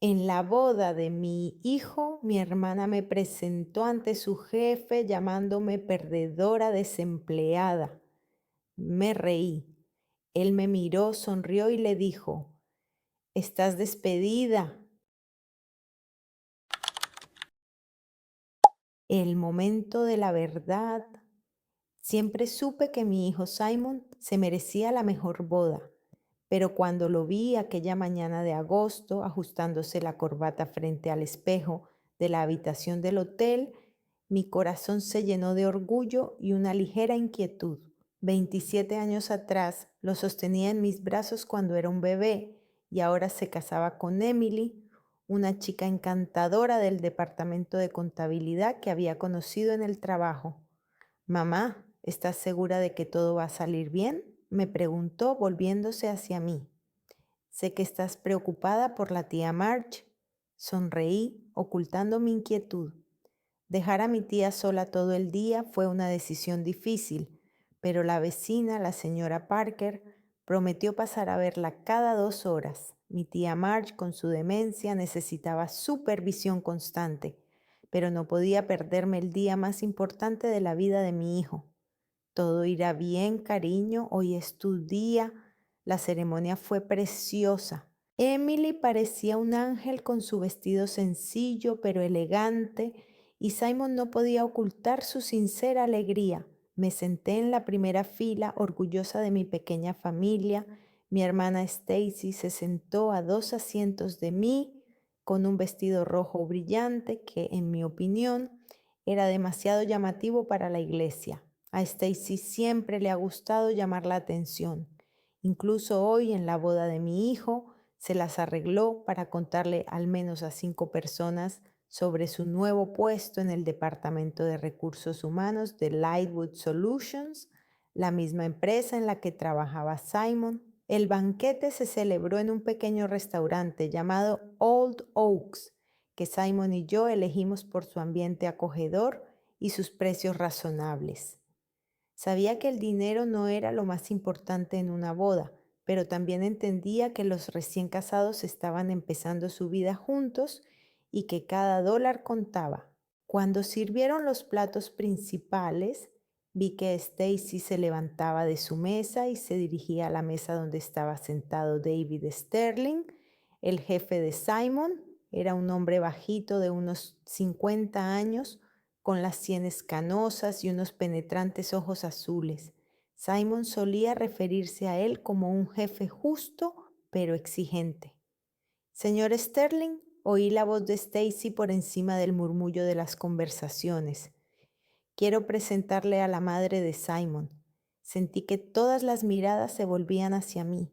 En la boda de mi hijo, mi hermana me presentó ante su jefe llamándome perdedora desempleada. Me reí. Él me miró, sonrió y le dijo, estás despedida. El momento de la verdad. Siempre supe que mi hijo Simon se merecía la mejor boda, pero cuando lo vi aquella mañana de agosto ajustándose la corbata frente al espejo de la habitación del hotel, mi corazón se llenó de orgullo y una ligera inquietud. 27 años atrás lo sostenía en mis brazos cuando era un bebé y ahora se casaba con Emily, una chica encantadora del departamento de contabilidad que había conocido en el trabajo. Mamá, ¿estás segura de que todo va a salir bien? Me preguntó volviéndose hacia mí. Sé que estás preocupada por la tía March. Sonreí, ocultando mi inquietud. Dejar a mi tía sola todo el día fue una decisión difícil, pero la vecina, la señora Parker, prometió pasar a verla cada 2 horas. Mi tía March, con su demencia, necesitaba supervisión constante, pero no podía perderme el día más importante de la vida de mi hijo. Todo irá bien, cariño, hoy es tu día. La ceremonia fue preciosa. Emily parecía un ángel con su vestido sencillo pero elegante y Simon no podía ocultar su sincera alegría. Me senté en la primera fila, orgullosa de mi pequeña familia. Mi hermana Stacy se sentó a 2 asientos de mí con un vestido rojo brillante que, en mi opinión, era demasiado llamativo para la iglesia. A Stacy siempre le ha gustado llamar la atención. Incluso hoy, en la boda de mi hijo, se las arregló para contarle al menos a 5 personas sobre su nuevo puesto en el Departamento de Recursos Humanos de Lightwood Solutions, la misma empresa en la que trabajaba Simon. El banquete se celebró en un pequeño restaurante llamado Old Oaks, que Simon y yo elegimos por su ambiente acogedor y sus precios razonables. Sabía que el dinero no era lo más importante en una boda, pero también entendía que los recién casados estaban empezando su vida juntos y que cada dólar contaba. Cuando sirvieron los platos principales, vi que Stacy se levantaba de su mesa y se dirigía a la mesa donde estaba sentado David Sterling, el jefe de Simon. Era un hombre bajito de unos 50 años, con las sienes canosas y unos penetrantes ojos azules. Simon solía referirse a él como un jefe justo pero exigente. Señor Sterling, oí la voz de Stacy por encima del murmullo de las conversaciones. Quiero presentarle a la madre de Simon. Sentí que todas las miradas se volvían hacia mí.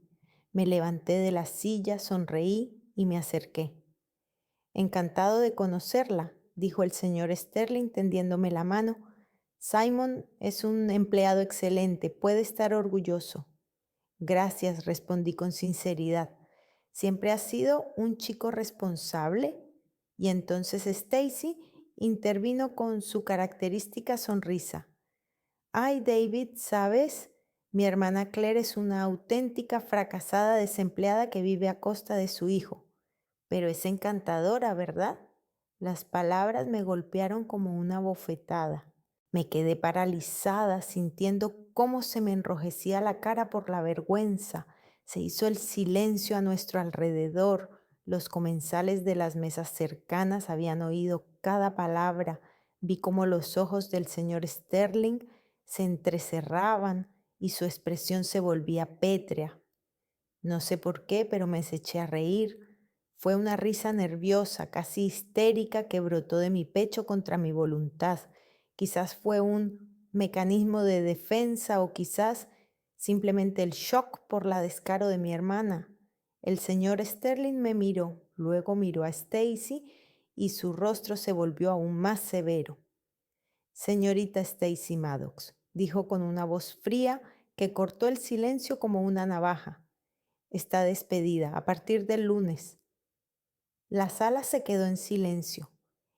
Me levanté de la silla, sonreí y me acerqué. Encantado de conocerla, dijo el señor Sterling tendiéndome la mano. Simon es un empleado excelente, puede estar orgulloso. Gracias, respondí con sinceridad. ¿Siempre has sido un chico responsable? Y entonces Stacy intervino con su característica sonrisa. Ay, David, ¿sabes? Mi hermana Claire es una auténtica fracasada desempleada que vive a costa de su hijo. Pero es encantadora, ¿verdad? Las palabras me golpearon como una bofetada. Me quedé paralizada, sintiendo cómo se me enrojecía la cara por la vergüenza. Se hizo el silencio a nuestro alrededor. Los comensales de las mesas cercanas habían oído cada palabra. Vi cómo los ojos del señor Sterling se entrecerraban y su expresión se volvía pétrea. No sé por qué, pero me eché a reír. Fue una risa nerviosa, casi histérica, que brotó de mi pecho contra mi voluntad. Quizás fue un mecanismo de defensa o quizás simplemente el shock por la descaro de mi hermana. El señor Sterling me miró, luego miró a Stacy y su rostro se volvió aún más severo. Señorita Stacy Maddox, dijo con una voz fría que cortó el silencio como una navaja. Está despedida a partir del lunes. La sala se quedó en silencio.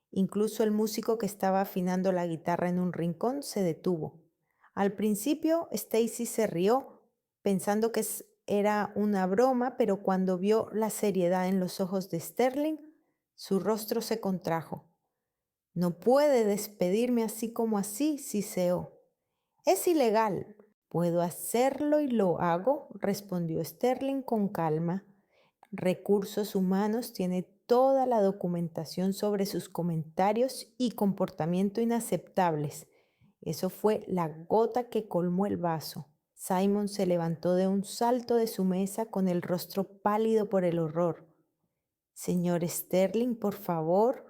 Incluso el músico que estaba afinando la guitarra en un rincón se detuvo. Al principio, Stacy se rió, pensando que era una broma, pero cuando vio la seriedad en los ojos de Sterling, su rostro se contrajo. No puede despedirme así como así, siseó. Es ilegal. Puedo hacerlo y lo hago, respondió Sterling con calma. Recursos Humanos tiene toda la documentación sobre sus comentarios y comportamiento inaceptables. Eso fue la gota que colmó el vaso. Simon se levantó de un salto de su mesa con el rostro pálido por el horror. Señor Sterling, por favor,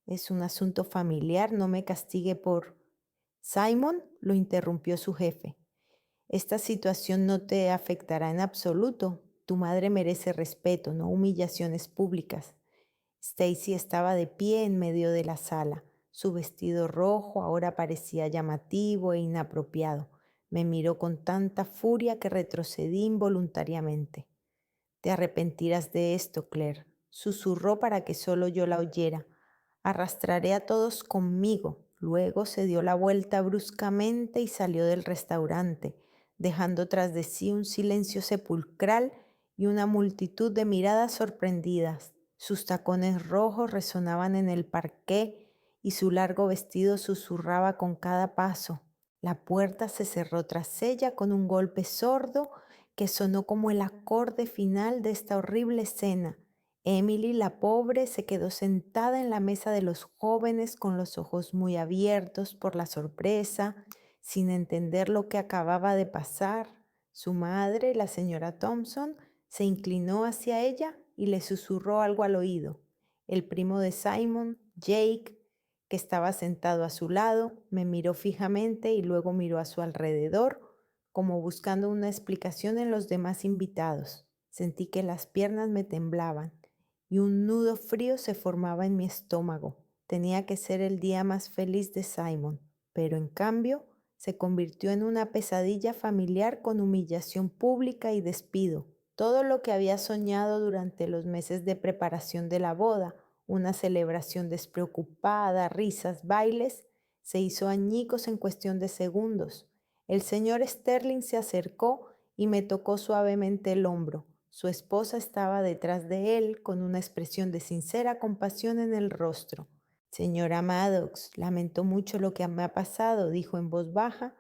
es un asunto familiar, no me castigue por... Simon, lo interrumpió su jefe. Esta situación no te afectará en absoluto. Tu madre merece respeto, no humillaciones públicas. Stacy estaba de pie en medio de la sala. Su vestido rojo ahora parecía llamativo e inapropiado. Me miró con tanta furia que retrocedí involuntariamente. Te arrepentirás de esto, Claire, susurró para que solo yo la oyera. Arrastraré a todos conmigo. Luego se dio la vuelta bruscamente y salió del restaurante, dejando tras de sí un silencio sepulcral y una multitud de miradas sorprendidas. Sus tacones rojos resonaban en el parqué y su largo vestido susurraba con cada paso. La puerta se cerró tras ella con un golpe sordo que sonó como el acorde final de esta horrible escena. Emily, la pobre, se quedó sentada en la mesa de los jóvenes con los ojos muy abiertos por la sorpresa, sin entender lo que acababa de pasar. Su madre, la señora Thompson, se inclinó hacia ella y le susurró algo al oído. El primo de Simon, Jake, que estaba sentado a su lado, me miró fijamente y luego miró a su alrededor, como buscando una explicación en los demás invitados. Sentí que las piernas me temblaban y un nudo frío se formaba en mi estómago. Tenía que ser el día más feliz de Simon, pero en cambio se convirtió en una pesadilla familiar con humillación pública y despido. Todo lo que había soñado durante los meses de preparación de la boda, una celebración despreocupada, risas, bailes, se hizo añicos en cuestión de segundos. El señor Sterling se acercó y me tocó suavemente el hombro. Su esposa estaba detrás de él con una expresión de sincera compasión en el rostro. Señora Maddox, lamento mucho lo que me ha pasado, dijo en voz baja,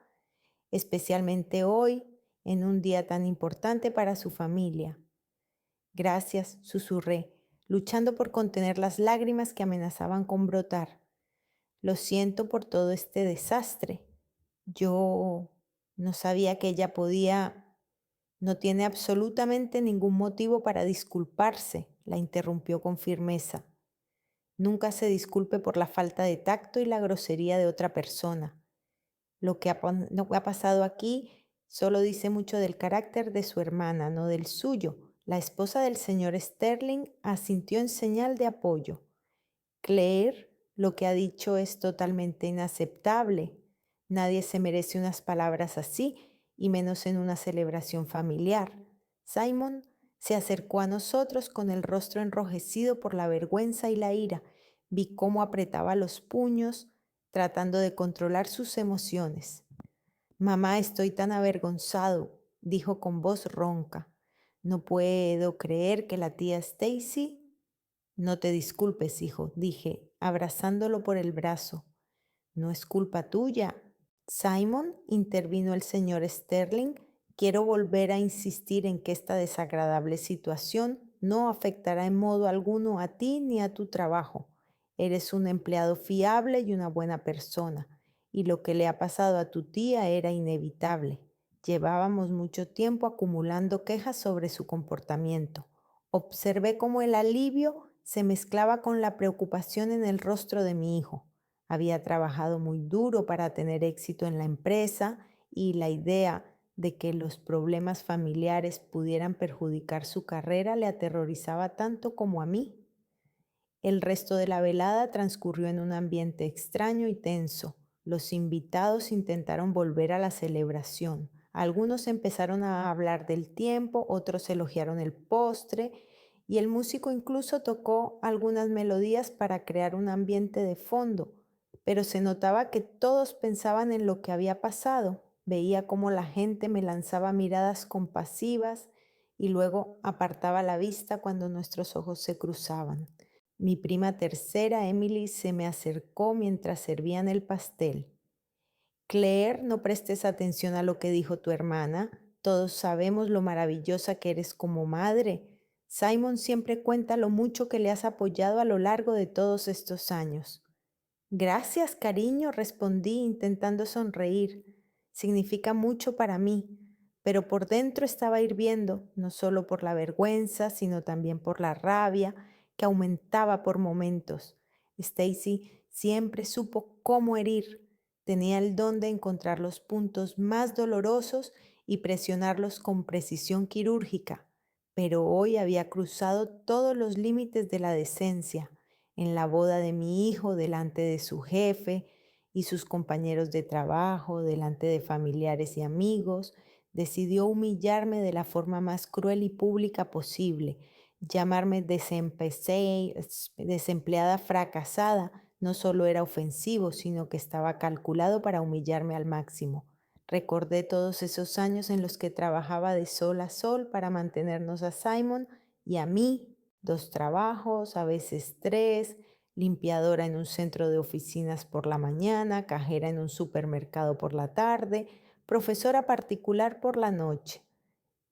especialmente hoy, en un día tan importante para su familia. Gracias, susurré, luchando por contener las lágrimas que amenazaban con brotar. Lo siento por todo este desastre. Yo no sabía que ella podía... No tiene absolutamente ningún motivo para disculparse, la interrumpió con firmeza. Nunca se disculpe por la falta de tacto y la grosería de otra persona. Lo que ha pasado aquí solo dice mucho del carácter de su hermana, no del suyo. La esposa del señor Sterling asintió en señal de apoyo. Claire, lo que ha dicho es totalmente inaceptable. Nadie se merece unas palabras así, y menos en una celebración familiar. Simon se acercó a nosotros con el rostro enrojecido por la vergüenza y la ira. Vi cómo apretaba los puños, tratando de controlar sus emociones. Mamá, estoy tan avergonzado, dijo con voz ronca. No puedo creer que la tía Stacy... No te disculpes, hijo, dije, abrazándolo por el brazo. No es culpa tuya. Simon, intervino el señor Sterling, quiero volver a insistir en que esta desagradable situación no afectará en modo alguno a ti ni a tu trabajo. Eres un empleado fiable y una buena persona, y lo que le ha pasado a tu tía era inevitable. Llevábamos mucho tiempo acumulando quejas sobre su comportamiento. Observé cómo el alivio se mezclaba con la preocupación en el rostro de mi hijo. Había trabajado muy duro para tener éxito en la empresa y la idea de que los problemas familiares pudieran perjudicar su carrera le aterrorizaba tanto como a mí. El resto de la velada transcurrió en un ambiente extraño y tenso. Los invitados intentaron volver a la celebración. Algunos empezaron a hablar del tiempo, otros elogiaron el postre y el músico incluso tocó algunas melodías para crear un ambiente de fondo, pero se notaba que todos pensaban en lo que había pasado. Veía cómo la gente me lanzaba miradas compasivas y luego apartaba la vista cuando nuestros ojos se cruzaban. Mi prima tercera, Emily, se me acercó mientras servían el pastel. Claire, no prestes atención a lo que dijo tu hermana. Todos sabemos lo maravillosa que eres como madre. Simon siempre cuenta lo mucho que le has apoyado a lo largo de todos estos años. Gracias, cariño, respondí intentando sonreír. Significa mucho para mí, pero por dentro estaba hirviendo, no solo por la vergüenza, sino también por la rabia que aumentaba por momentos. Stacy siempre supo cómo herir. Tenía el don de encontrar los puntos más dolorosos y presionarlos con precisión quirúrgica, pero hoy había cruzado todos los límites de la decencia en la boda de mi hijo, delante de su jefe y sus compañeros de trabajo, delante de familiares y amigos, decidió humillarme de la forma más cruel y pública posible, llamarme desempleada fracasada. No solo era ofensivo, sino que estaba calculado para humillarme al máximo. Recordé todos esos años en los que trabajaba de sol a sol para mantenernos a Simon y a mí, 2 trabajos, a veces 3, limpiadora en un centro de oficinas por la mañana, cajera en un supermercado por la tarde, profesora particular por la noche.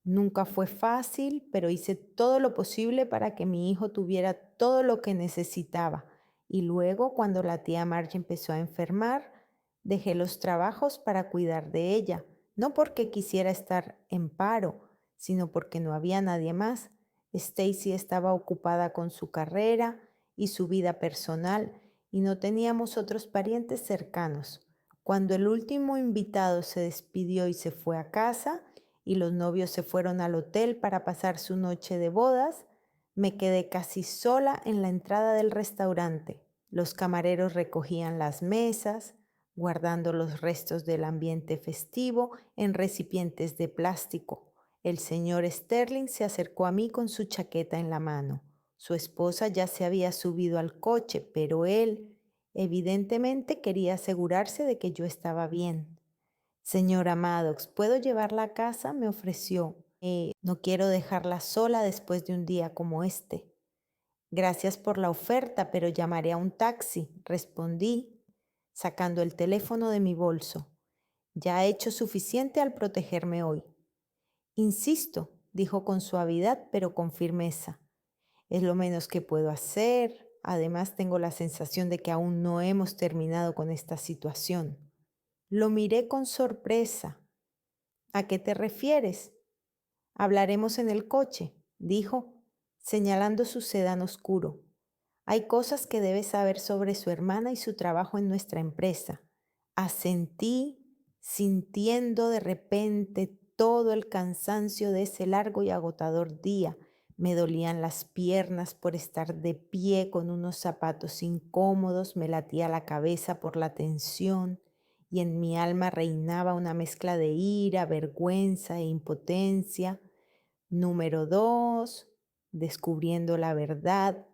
Nunca fue fácil, pero hice todo lo posible para que mi hijo tuviera todo lo que necesitaba. Y luego, cuando la tía Marge empezó a enfermar, dejé los trabajos para cuidar de ella, no porque quisiera estar en paro, sino porque no había nadie más. Stacy estaba ocupada con su carrera y su vida personal y no teníamos otros parientes cercanos. Cuando el último invitado se despidió y se fue a casa, y los novios se fueron al hotel para pasar su noche de bodas, me quedé casi sola en la entrada del restaurante. Los camareros recogían las mesas, guardando los restos del ambiente festivo en recipientes de plástico. El señor Sterling se acercó a mí con su chaqueta en la mano. Su esposa ya se había subido al coche, pero él evidentemente quería asegurarse de que yo estaba bien. Señora Maddox, ¿puedo llevarla a casa?, me ofreció. No quiero dejarla sola después de un día como este. Gracias por la oferta, pero llamaré a un taxi, respondí, sacando el teléfono de mi bolso. Ya he hecho suficiente al protegerme hoy. Insisto, dijo con suavidad, pero con firmeza. Es lo menos que puedo hacer. Además, tengo la sensación de que aún no hemos terminado con esta situación. Lo miré con sorpresa. ¿A qué te refieres? Hablaremos en el coche, dijo, señalando su sedán oscuro. Hay cosas que debes saber sobre su hermana y su trabajo en nuestra empresa. Asentí, sintiendo de repente todo el cansancio de ese largo y agotador día. Me dolían las piernas por estar de pie con unos zapatos incómodos, me latía la cabeza por la tensión y en mi alma reinaba una mezcla de ira, vergüenza e impotencia. Número 2, descubriendo la verdad.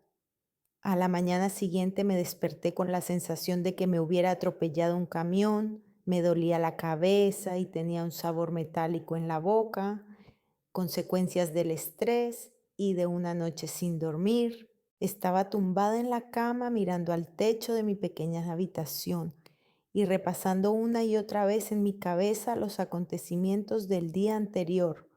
A la mañana siguiente me desperté con la sensación de que me hubiera atropellado un camión, me dolía la cabeza y tenía un sabor metálico en la boca, consecuencias del estrés y de una noche sin dormir. Estaba tumbada en la cama mirando al techo de mi pequeña habitación y repasando una y otra vez en mi cabeza los acontecimientos del día anterior.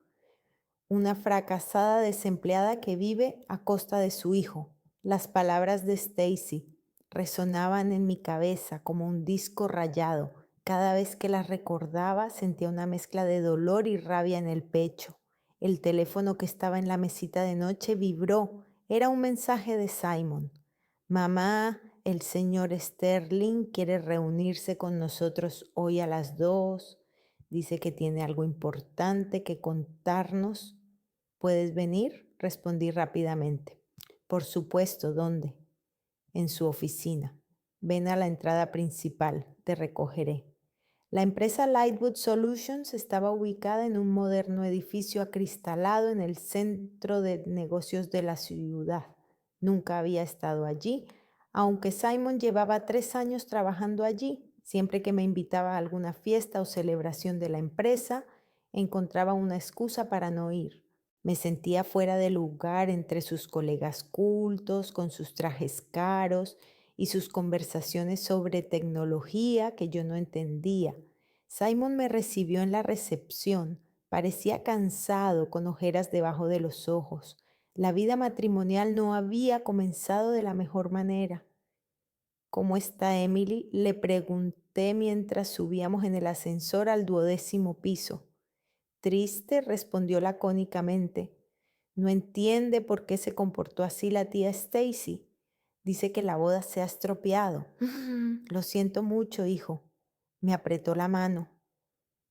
Una fracasada desempleada que vive a costa de su hijo. Las palabras de Stacy resonaban en mi cabeza como un disco rayado. Cada vez que las recordaba sentía una mezcla de dolor y rabia en el pecho. El teléfono que estaba en la mesita de noche vibró. Era un mensaje de Simon. Mamá, el señor Sterling quiere reunirse con nosotros hoy a las 2. Dice que tiene algo importante que contarnos. ¿Puedes venir?, respondí rápidamente. Por supuesto, ¿dónde? En su oficina. Ven a la entrada principal, te recogeré. La empresa Lightwood Solutions estaba ubicada en un moderno edificio acristalado en el centro de negocios de la ciudad. Nunca había estado allí, aunque Simon llevaba 3 años trabajando allí. Siempre que me invitaba a alguna fiesta o celebración de la empresa, encontraba una excusa para no ir. Me sentía fuera de lugar entre sus colegas cultos, con sus trajes caros y sus conversaciones sobre tecnología que yo no entendía. Simon me recibió en la recepción. Parecía cansado, con ojeras debajo de los ojos. La vida matrimonial no había comenzado de la mejor manera. ¿Cómo está Emily?, le pregunté mientras subíamos en el ascensor al 12º piso. Triste, respondió lacónicamente. No entiende por qué se comportó así la tía Stacy. Dice que la boda se ha estropeado. Lo siento mucho, hijo. Me apretó la mano.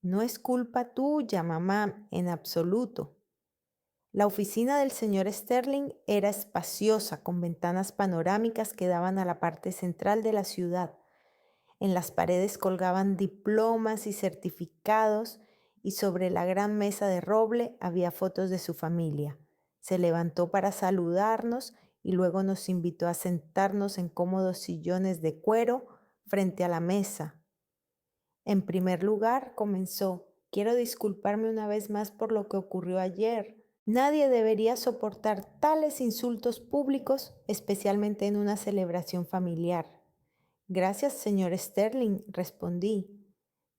No es culpa tuya, mamá, en absoluto. La oficina del señor Sterling era espaciosa, con ventanas panorámicas que daban a la parte central de la ciudad. En las paredes colgaban diplomas y certificados y sobre la gran mesa de roble había fotos de su familia. Se levantó para saludarnos y luego nos invitó a sentarnos en cómodos sillones de cuero frente a la mesa. En primer lugar, comenzó, quiero disculparme una vez más por lo que ocurrió ayer. Nadie debería soportar tales insultos públicos, especialmente en una celebración familiar. Gracias, señor Sterling, respondí,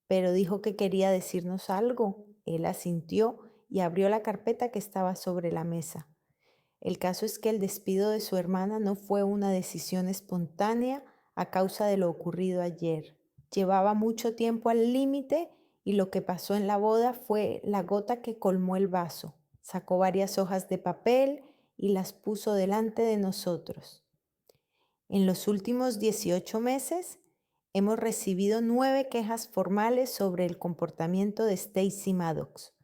pero dijo que quería decirnos algo. Él asintió y abrió la carpeta que estaba sobre la mesa. El caso es que el despido de su hermana no fue una decisión espontánea a causa de lo ocurrido ayer. Llevaba mucho tiempo al límite y lo que pasó en la boda fue la gota que colmó el vaso. Sacó varias hojas de papel y las puso delante de nosotros. En los últimos 18 meses hemos recibido 9 quejas formales sobre el comportamiento de Stacy Maddox,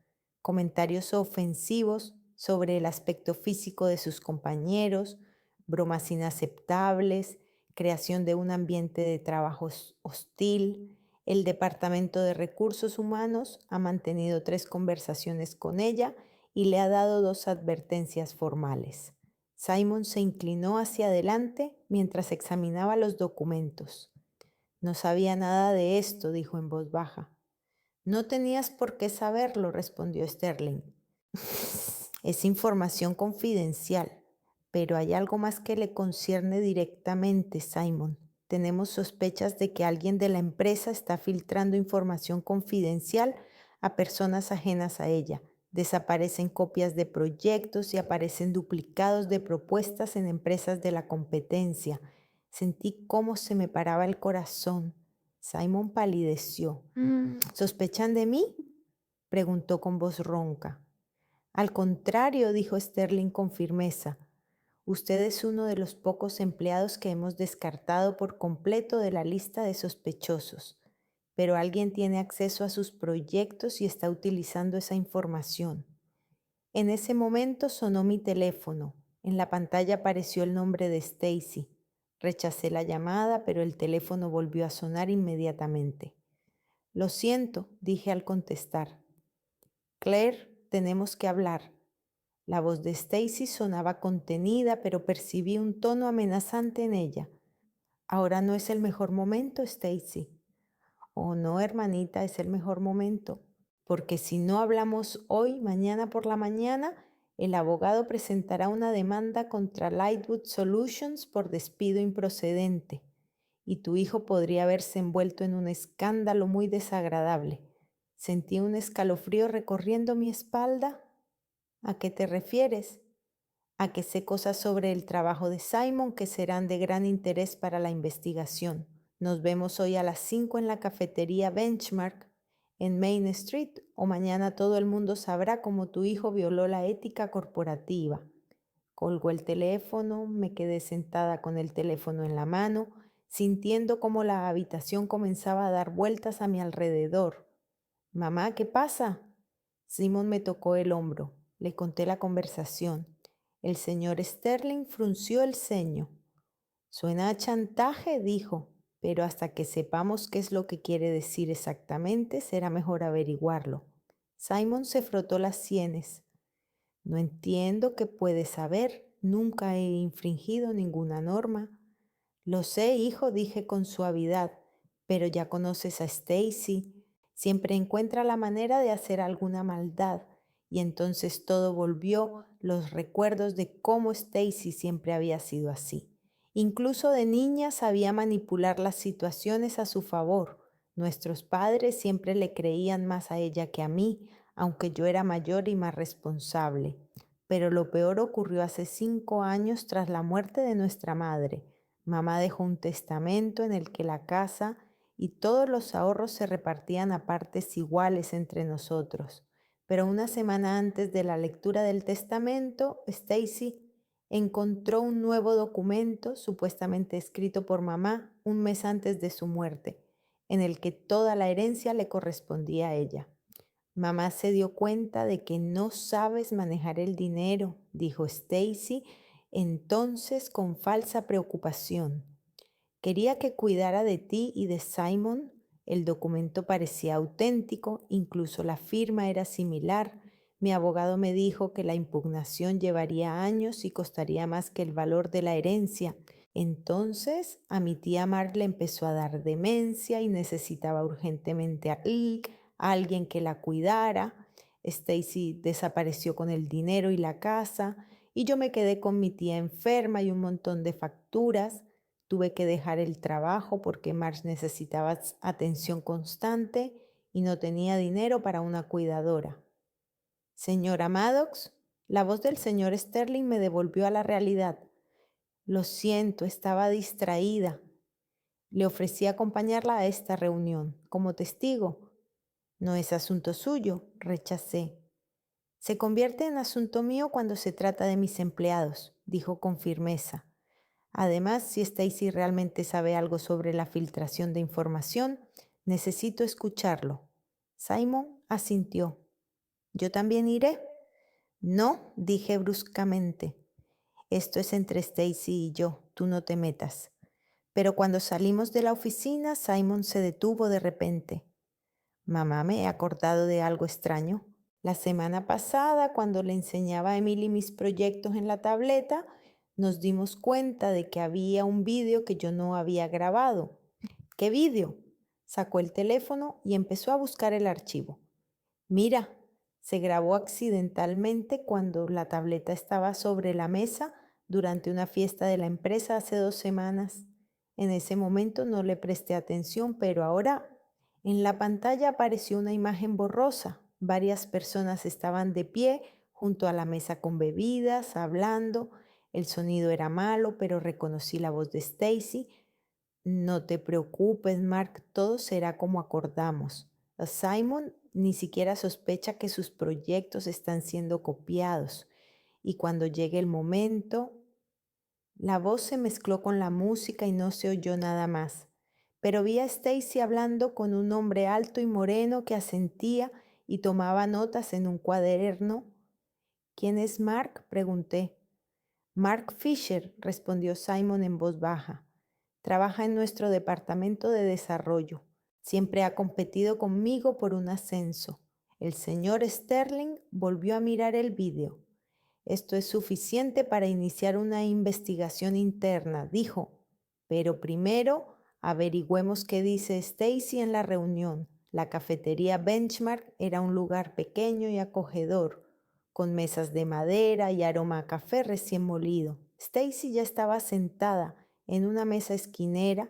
comentarios ofensivos sobre el aspecto físico de sus compañeros, bromas inaceptables, creación de un ambiente de trabajo hostil. El Departamento de Recursos Humanos ha mantenido 3 conversaciones con ella y le ha dado 2 advertencias formales. Simon se inclinó hacia adelante mientras examinaba los documentos. No sabía nada de esto, dijo en voz baja. No tenías por qué saberlo, respondió Sterling. Es información confidencial, pero hay algo más que le concierne directamente, Simon. Tenemos sospechas de que alguien de la empresa está filtrando información confidencial a personas ajenas a ella. Desaparecen copias de proyectos y aparecen duplicados de propuestas en empresas de la competencia. Sentí cómo se me paraba el corazón. Simon palideció. ¿Sospechan de mí?, preguntó con voz ronca. Al contrario, dijo Sterling con firmeza. Usted es uno de los pocos empleados que hemos descartado por completo de la lista de sospechosos, pero alguien tiene acceso a sus proyectos y está utilizando esa información. En ese momento sonó mi teléfono. En la pantalla apareció el nombre de Stacy. Rechacé la llamada, pero el teléfono volvió a sonar inmediatamente. Lo siento, dije al contestar. Claire, tenemos que hablar. La voz de Stacy sonaba contenida, pero percibí un tono amenazante en ella. Ahora no es el mejor momento, Stacy. Oh, no, hermanita, es el mejor momento. Porque si no hablamos hoy, mañana por la mañana, el abogado presentará una demanda contra Lightwood Solutions por despido improcedente. Y tu hijo podría verse envuelto en un escándalo muy desagradable. Sentí un escalofrío recorriendo mi espalda. ¿A qué te refieres? A que sé cosas sobre el trabajo de Simon que serán de gran interés para la investigación. Nos vemos hoy a las 5 en la cafetería Benchmark en Main Street o mañana todo el mundo sabrá cómo tu hijo violó la ética corporativa. Colgó el teléfono, me quedé sentada con el teléfono en la mano, sintiendo cómo la habitación comenzaba a dar vueltas a mi alrededor. Mamá, ¿qué pasa? Simon me tocó el hombro. Le conté la conversación. El señor Sterling frunció el ceño. Suena a chantaje, dijo, pero hasta que sepamos qué es lo que quiere decir exactamente, será mejor averiguarlo. Simon se frotó las sienes. No entiendo qué puedes saber. Nunca he infringido ninguna norma. Lo sé, hijo, dije con suavidad, pero ya conoces a Stacy. Siempre encuentra la manera de hacer alguna maldad y entonces todo volvió, los recuerdos de cómo Stacy siempre había sido así. Incluso de niña sabía manipular las situaciones a su favor. Nuestros padres siempre le creían más a ella que a mí, aunque yo era mayor y más responsable. Pero lo peor ocurrió hace 5 años tras la muerte de nuestra madre. Mamá dejó un testamento en el que la casa y todos los ahorros se repartían a partes iguales entre nosotros. Pero una semana antes de la lectura del testamento, Stacy encontró un nuevo documento, supuestamente escrito por mamá un mes antes de su muerte, en el que toda la herencia le correspondía a ella. Mamá se dio cuenta de que no sabes manejar el dinero, dijo Stacy, entonces con falsa preocupación. Quería que cuidara de ti y de Simon. El documento parecía auténtico, incluso la firma era similar. Mi abogado me dijo que la impugnación llevaría años y costaría más que el valor de la herencia. Entonces a mi tía Mark le empezó a dar demencia y necesitaba urgentemente a alguien que la cuidara. Stacy desapareció con el dinero y la casa y yo me quedé con mi tía enferma y un montón de facturas. Tuve que dejar el trabajo porque Marge necesitaba atención constante y no tenía dinero para una cuidadora. Señora Maddox, la voz del señor Sterling me devolvió a la realidad. Lo siento, estaba distraída. Le ofrecí acompañarla a esta reunión como testigo. No es asunto suyo, rechacé. Se convierte en asunto mío cuando se trata de mis empleados, dijo con firmeza. Además, si Stacy realmente sabe algo sobre la filtración de información, necesito escucharlo. Simon asintió. ¿Yo también iré? No, dije bruscamente. Esto es entre Stacy y yo, tú no te metas. Pero cuando salimos de la oficina, Simon se detuvo de repente. Mamá, me he acordado de algo extraño. La semana pasada, cuando le enseñaba a Emily mis proyectos en la tableta, nos dimos cuenta de que había un vídeo que yo no había grabado. ¿Qué vídeo? Sacó el teléfono y empezó a buscar el archivo. Mira, se grabó accidentalmente cuando la tableta estaba sobre la mesa durante una fiesta de la empresa hace 2 semanas. En ese momento no le presté atención, pero ahora en la pantalla apareció una imagen borrosa. Varias personas estaban de pie junto a la mesa con bebidas, hablando. El sonido era malo, pero reconocí la voz de Stacy. No te preocupes, Mark, todo será como acordamos. Simon ni siquiera sospecha que sus proyectos están siendo copiados. Y cuando llegue el momento, la voz se mezcló con la música y no se oyó nada más. Pero vi a Stacy hablando con un hombre alto y moreno que asentía y tomaba notas en un cuaderno. ¿Quién es Mark?, pregunté. Mark Fisher, respondió Simon en voz baja. Trabaja en nuestro departamento de desarrollo. Siempre ha competido conmigo por un ascenso. El señor Sterling volvió a mirar el vídeo. Esto es suficiente para iniciar una investigación interna, dijo. Pero primero averigüemos qué dice Stacy en la reunión. La cafetería Benchmark era un lugar pequeño y acogedor, con mesas de madera y aroma a café recién molido. Stacy ya estaba sentada en una mesa esquinera,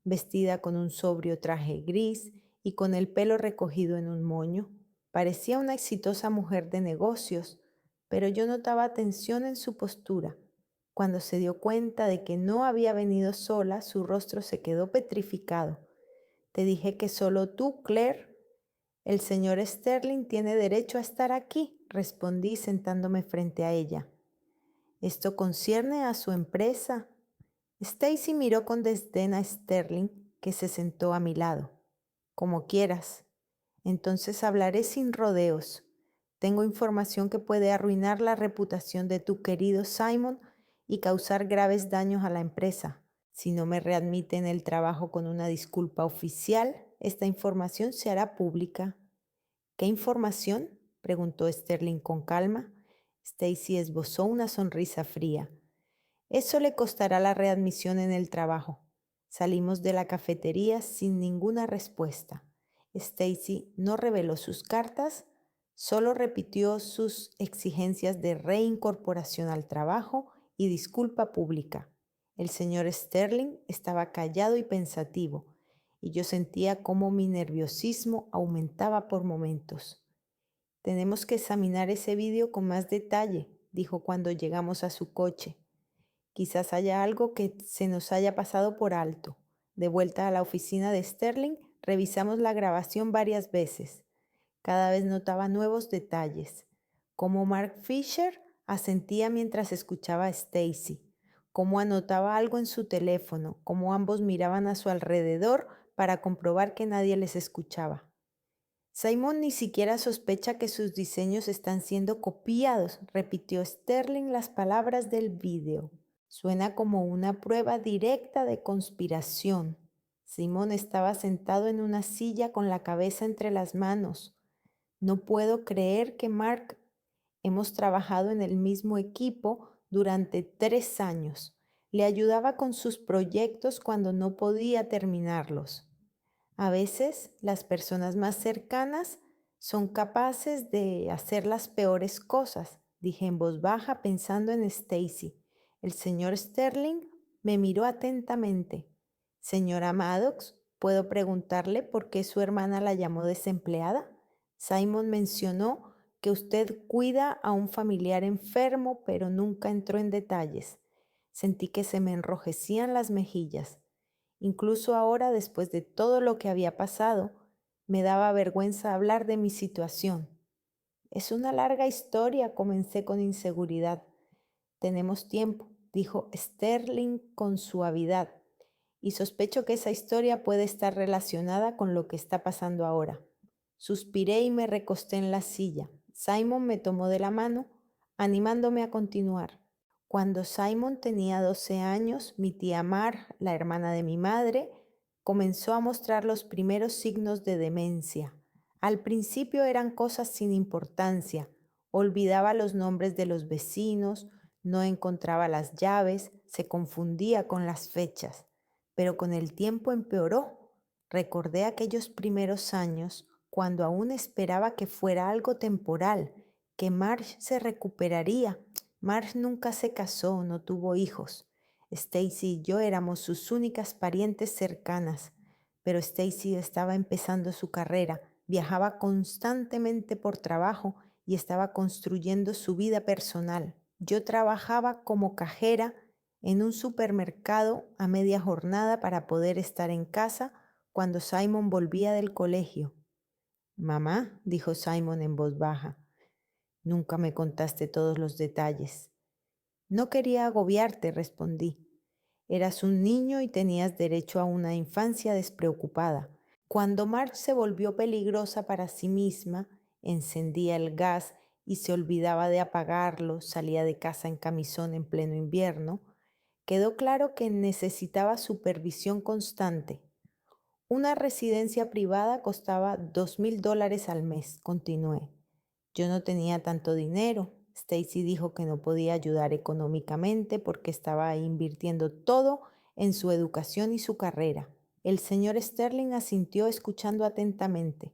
vestida con un sobrio traje gris y con el pelo recogido en un moño. Parecía una exitosa mujer de negocios, pero yo notaba tensión en su postura. Cuando se dio cuenta de que no había venido sola, su rostro se quedó petrificado. Te dije que solo tú, Claire. El señor Sterling tiene derecho a estar aquí, respondí sentándome frente a ella. Esto concierne a su empresa. Stacy miró con desdén a Sterling, que se sentó a mi lado. Como quieras. Entonces hablaré sin rodeos. Tengo información que puede arruinar la reputación de tu querido Simon y causar graves daños a la empresa. Si no me readmiten el trabajo con una disculpa oficial, esta información se hará pública. ¿Qué información?, preguntó Sterling con calma. Stacy esbozó una sonrisa fría. Eso le costará la readmisión en el trabajo. Salimos de la cafetería sin ninguna respuesta. Stacy no reveló sus cartas, Solo repitió sus exigencias de reincorporación al trabajo y disculpa pública. El señor Sterling estaba callado y pensativo, y yo sentía cómo mi nerviosismo aumentaba por momentos. Tenemos que examinar ese vídeo con más detalle, dijo cuando llegamos a su coche. Quizás haya algo que se nos haya pasado por alto. De vuelta a la oficina de Sterling, revisamos la grabación varias veces. Cada vez notaba nuevos detalles, cómo Mark Fisher asentía mientras escuchaba a Stacy, cómo anotaba algo en su teléfono, cómo ambos miraban a su alrededor para comprobar que nadie les escuchaba. Simon ni siquiera sospecha que sus diseños están siendo copiados, repitió Sterling las palabras del vídeo. Suena como una prueba directa de conspiración. Simon estaba sentado en una silla con la cabeza entre las manos. No puedo creer que Mark. Hemos trabajado en el mismo equipo durante 3 años. Le ayudaba con sus proyectos cuando no podía terminarlos. A veces las personas más cercanas son capaces de hacer las peores cosas, dije en voz baja pensando en Stacy. El señor Sterling me miró atentamente. Señora Maddox, ¿puedo preguntarle por qué su hermana la llamó desempleada? Simon mencionó que usted cuida a un familiar enfermo, pero nunca entró en detalles. Sentí que se me enrojecían las mejillas. Incluso ahora, después de todo lo que había pasado, me daba vergüenza hablar de mi situación. Es una larga historia, comencé con inseguridad. Tenemos tiempo, dijo Sterling con suavidad, y sospecho que esa historia puede estar relacionada con lo que está pasando ahora. Suspiré y me recosté en la silla. Simon me tomó de la mano, animándome a continuar. Cuando Simon tenía 12 años, mi tía Mar, la hermana de mi madre, comenzó a mostrar los primeros signos de demencia. Al principio eran cosas sin importancia. Olvidaba los nombres de los vecinos, no encontraba las llaves, se confundía con las fechas. Pero con el tiempo empeoró. Recordé aquellos primeros años cuando aún esperaba que fuera algo temporal, que Marge se recuperaría. Marge nunca se casó, no tuvo hijos. Stacy y yo éramos sus únicas parientes cercanas, pero Stacy estaba empezando su carrera, viajaba constantemente por trabajo y estaba construyendo su vida personal. Yo trabajaba como cajera en un supermercado a media jornada para poder estar en casa cuando Simon volvía del colegio. Mamá, dijo Simon en voz baja, nunca me contaste todos los detalles. No quería agobiarte, respondí. Eras un niño y tenías derecho a una infancia despreocupada. Cuando Marge se volvió peligrosa para sí misma, encendía el gas y se olvidaba de apagarlo, salía de casa en camisón en pleno invierno, quedó claro que necesitaba supervisión constante. Una residencia privada costaba $2,000 al mes, continué. Yo no tenía tanto dinero. Stacy dijo que no podía ayudar económicamente porque estaba invirtiendo todo en su educación y su carrera. El señor Sterling asintió escuchando atentamente.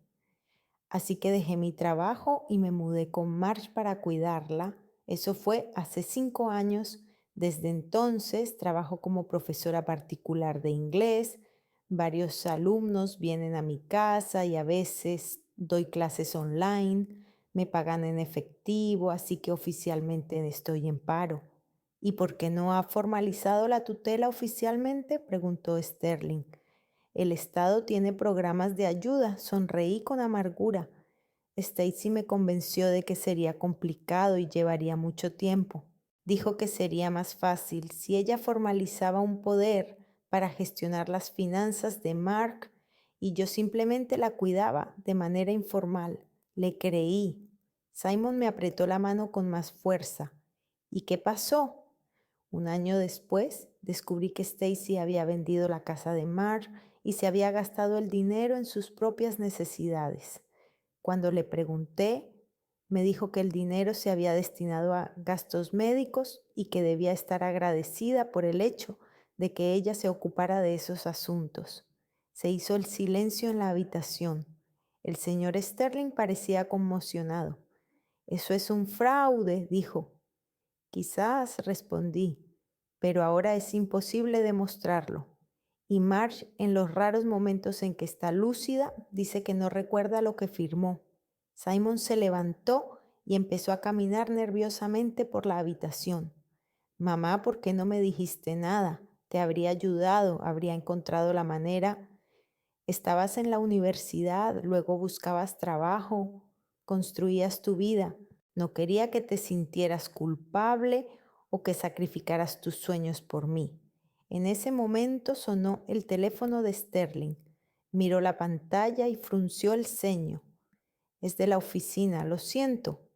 Así que dejé mi trabajo y me mudé con Marge para cuidarla. Eso fue hace 5 años. Desde entonces trabajo como profesora particular de inglés. Varios alumnos vienen a mi casa y a veces doy clases online. Me pagan en efectivo, así que oficialmente estoy en paro. ¿Y por qué no ha formalizado la tutela oficialmente?, preguntó Sterling. El Estado tiene programas de ayuda, sonreí con amargura. Stacy me convenció de que sería complicado y llevaría mucho tiempo. Dijo que sería más fácil si ella formalizaba un poder para gestionar las finanzas de Mark y yo simplemente la cuidaba de manera informal. Le creí. Simon me apretó la mano con más fuerza. ¿Y qué pasó? Un año después, descubrí que Stacy había vendido la casa de Mark y se había gastado el dinero en sus propias necesidades. Cuando le pregunté, me dijo que el dinero se había destinado a gastos médicos y que debía estar agradecida por el hecho de que ella se ocupara de esos asuntos. Se hizo el silencio en la habitación. El señor Sterling parecía conmocionado. Eso es un fraude, dijo. Quizás, respondí, pero ahora es imposible demostrarlo. Y Marge, en los raros momentos en que está lúcida, dice que no recuerda lo que firmó. Simon se levantó y empezó a caminar nerviosamente por la habitación. Mamá, ¿por qué no me dijiste nada? Te habría ayudado, habría encontrado la manera. Estabas en la universidad, luego buscabas trabajo, construías tu vida. No quería que te sintieras culpable o que sacrificaras tus sueños por mí. En ese momento sonó el teléfono de Sterling. Miró la pantalla y frunció el ceño. Es de la oficina, lo siento.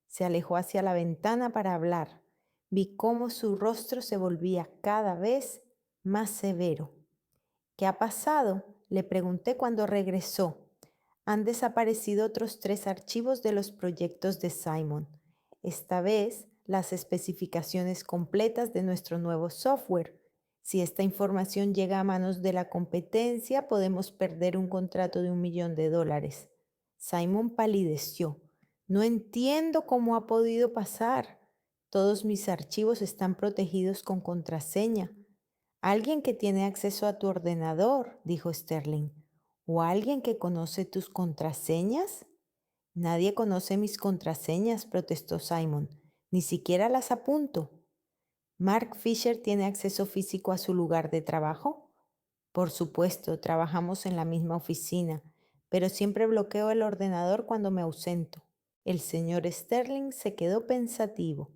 Se alejó hacia la ventana para hablar. Vi cómo su rostro se volvía cada vez más severo. ¿Qué ha pasado? Le pregunté cuando regresó. Han desaparecido otros 3 archivos de los proyectos de Simon. Esta vez, las especificaciones completas de nuestro nuevo software. Si esta información llega a manos de la competencia, podemos perder un contrato de $1.000.000. Simon palideció. No entiendo cómo ha podido pasar. Todos mis archivos están protegidos con contraseña. Alguien que tiene acceso a tu ordenador, dijo Sterling. ¿O alguien que conoce tus contraseñas? Nadie conoce mis contraseñas, protestó Simon. Ni siquiera las apunto. ¿Mark Fisher tiene acceso físico a su lugar de trabajo? Por supuesto, trabajamos en la misma oficina, pero siempre bloqueo el ordenador cuando me ausento. El señor Sterling se quedó pensativo.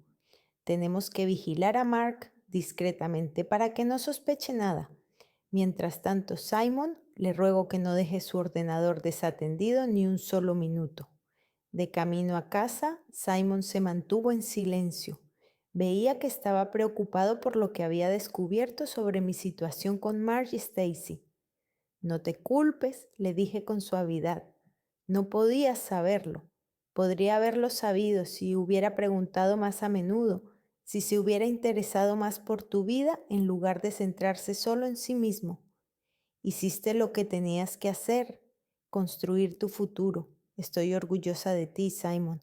Tenemos que vigilar a Mark discretamente para que no sospeche nada. Mientras tanto, Simon, le ruego que no deje su ordenador desatendido ni un solo minuto. De camino a casa, Simon se mantuvo en silencio. Veía que estaba preocupado por lo que había descubierto sobre mi situación con Marge y Stacy. No te culpes, le dije con suavidad. No podías saberlo. Podría haberlo sabido si hubiera preguntado más a menudo, si se hubiera interesado más por tu vida en lugar de centrarse solo en sí mismo. Hiciste lo que tenías que hacer, construir tu futuro. Estoy orgullosa de ti, Simon.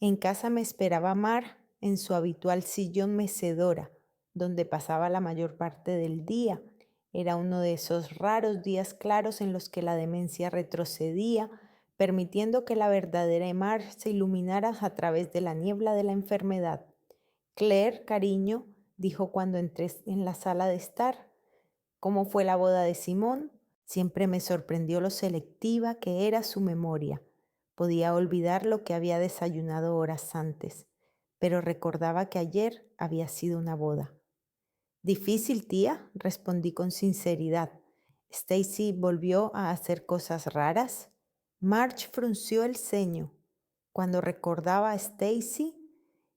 En casa me esperaba Mar en su habitual sillón mecedora, donde pasaba la mayor parte del día. Era uno de esos raros días claros en los que la demencia retrocedía, permitiendo que la verdadera Mar se iluminara a través de la niebla de la enfermedad. Claire, cariño, dijo cuando entré en la sala de estar. ¿Cómo fue la boda de Simón? Siempre me sorprendió lo selectiva que era su memoria. Podía olvidar lo que había desayunado horas antes, pero recordaba que ayer había sido una boda. Difícil, tía, respondí con sinceridad. Stacy volvió a hacer cosas raras. Marge frunció el ceño. Cuando recordaba a Stacy,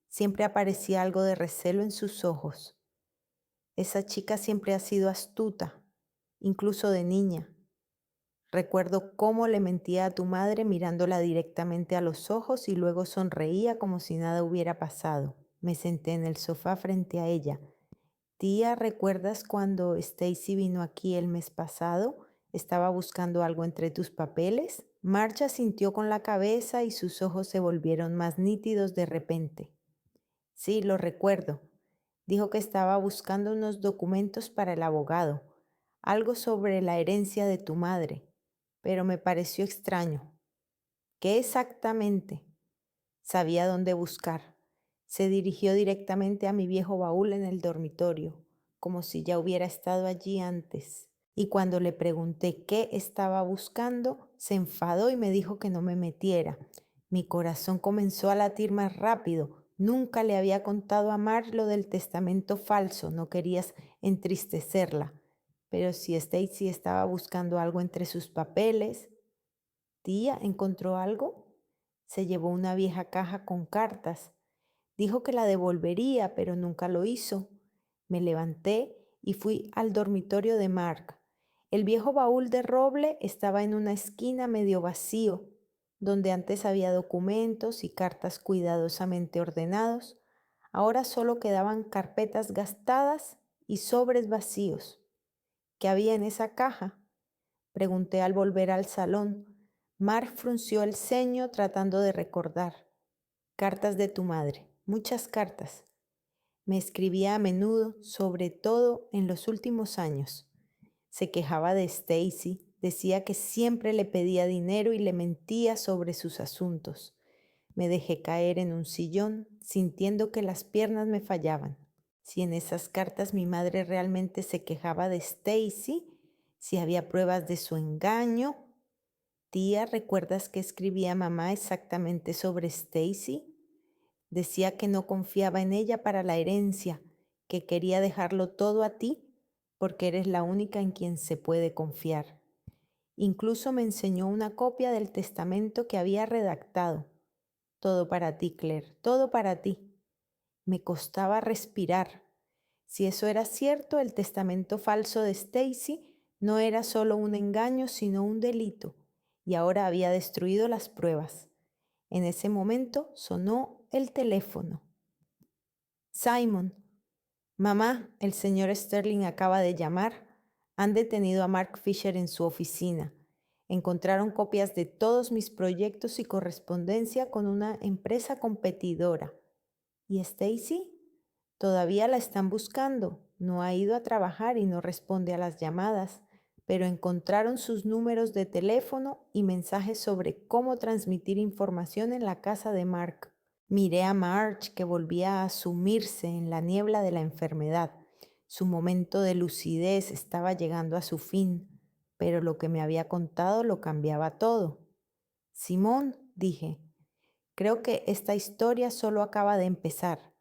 siempre aparecía algo de recelo en sus ojos. Esa chica siempre ha sido astuta, incluso de niña. Recuerdo cómo le mentía a tu madre mirándola directamente a los ojos y luego sonreía como si nada hubiera pasado. Me senté en el sofá frente a ella. Tía, ¿recuerdas cuando Stacy vino aquí el mes pasado? ¿Estaba buscando algo entre tus papeles? Marcha sintió con la cabeza y sus ojos se volvieron más nítidos de repente. Sí, lo recuerdo. Dijo que estaba buscando unos documentos para el abogado, algo sobre la herencia de tu madre, pero me pareció extraño. ¿Qué exactamente? Sabía dónde buscar. Se dirigió directamente a mi viejo baúl en el dormitorio, como si ya hubiera estado allí antes. Y cuando le pregunté qué estaba buscando, se enfadó y me dijo que no me metiera. Mi corazón comenzó a latir más rápido. Nunca le había contado a Mar lo del testamento falso, no querías entristecerla. Pero si Stacy estaba buscando algo entre sus papeles. Tía, ¿encontró algo? Se llevó una vieja caja con cartas. Dijo que la devolvería, pero nunca lo hizo. Me levanté y fui al dormitorio de Mark. El viejo baúl de roble estaba en una esquina medio vacío, donde antes había documentos y cartas cuidadosamente ordenados. Ahora solo quedaban carpetas gastadas y sobres vacíos. ¿Qué había en esa caja? Pregunté al volver al salón. Mark frunció el ceño tratando de recordar. Cartas de tu madre, muchas cartas. Me escribía a menudo, sobre todo en los últimos años. Se quejaba de Stacy, decía que siempre le pedía dinero y le mentía sobre sus asuntos. Me dejé caer en un sillón, sintiendo que las piernas me fallaban. Si en esas cartas mi madre realmente se quejaba de Stacy, si había pruebas de su engaño. Tía, ¿recuerdas que escribía mamá exactamente sobre Stacy? Decía que no confiaba en ella para la herencia, que quería dejarlo todo a ti, porque eres la única en quien se puede confiar. Incluso me enseñó una copia del testamento que había redactado. Todo para ti, Claire, todo para ti. Me costaba respirar. Si eso era cierto, el testamento falso de Stacy no era solo un engaño, sino un delito, y ahora había destruido las pruebas. En ese momento sonó el teléfono. Simon, mamá, el señor Sterling acaba de llamar. Han detenido a Mark Fisher en su oficina. Encontraron copias de todos mis proyectos y correspondencia con una empresa competidora. ¿Y Stacy? Todavía la están buscando. No ha ido a trabajar y no responde a las llamadas, pero encontraron sus números de teléfono y mensajes sobre cómo transmitir información en la casa de Mark. Miré a Marge, que volvía a sumirse en la niebla de la enfermedad. Su momento de lucidez estaba llegando a su fin, pero lo que me había contado lo cambiaba todo. Simón, dije, creo que esta historia solo acaba de empezar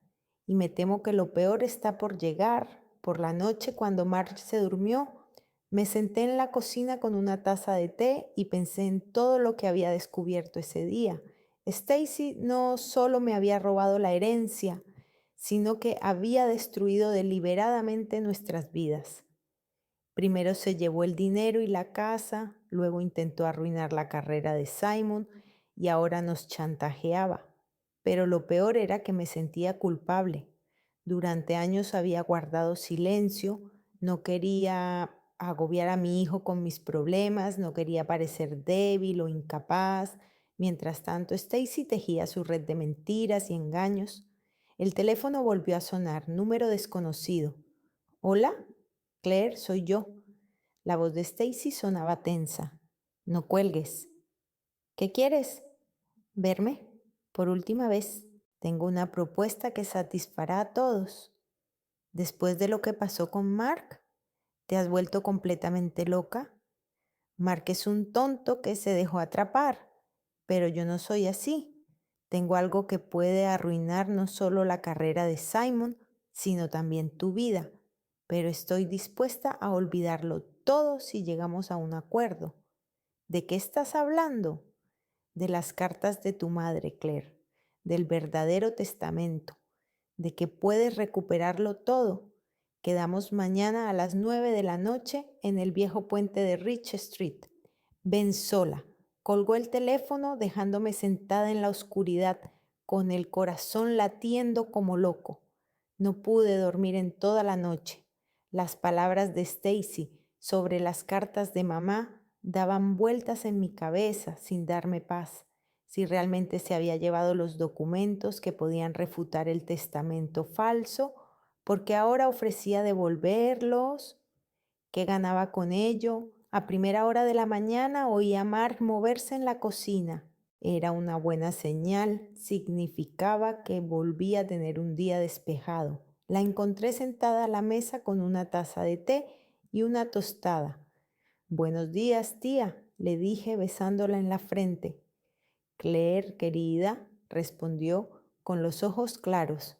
y me temo que lo peor está por llegar. Por la noche, cuando Marge se durmió, me senté en la cocina con una taza de té y pensé en todo lo que había descubierto ese día. Stacy no solo me había robado la herencia, sino que había destruido deliberadamente nuestras vidas. Primero se llevó el dinero y la casa, luego intentó arruinar la carrera de Simon y ahora nos chantajeaba. Pero lo peor era que me sentía culpable. Durante años había guardado silencio, no quería agobiar a mi hijo con mis problemas, no quería parecer débil o incapaz. Mientras tanto, Stacy tejía su red de mentiras y engaños. El teléfono volvió a sonar, número desconocido. ¿Hola? Claire, soy yo. La voz de Stacy sonaba tensa. No cuelgues. ¿Qué quieres? ¿Verme? Por última vez. Tengo una propuesta que satisfará a todos. Después de lo que pasó con Mark, ¿te has vuelto completamente loca? Mark es un tonto que se dejó atrapar, pero yo no soy así. Tengo algo que puede arruinar no solo la carrera de Simon, sino también tu vida, pero estoy dispuesta a olvidarlo todo si llegamos a un acuerdo. ¿De qué estás hablando? De las cartas de tu madre, Claire, del verdadero testamento, de que puedes recuperarlo todo. Quedamos mañana a las 9 de la noche en el viejo puente de Rich Street. Ven sola. Colgó el teléfono dejándome sentada en la oscuridad, con el corazón latiendo como loco. No pude dormir en toda la noche. Las palabras de Stacy sobre las cartas de mamá daban vueltas en mi cabeza sin darme paz. Si realmente se había llevado los documentos que podían refutar el testamento falso, porque ahora ofrecía devolverlos. ¿Qué ganaba con ello? A primera hora de la mañana oía a Mark moverse en la cocina. Era una buena señal, significaba que volvía a tener un día despejado. La encontré sentada a la mesa con una taza de té y una tostada. Buenos días, tía, le dije besándola en la frente. Claire, querida, respondió con los ojos claros.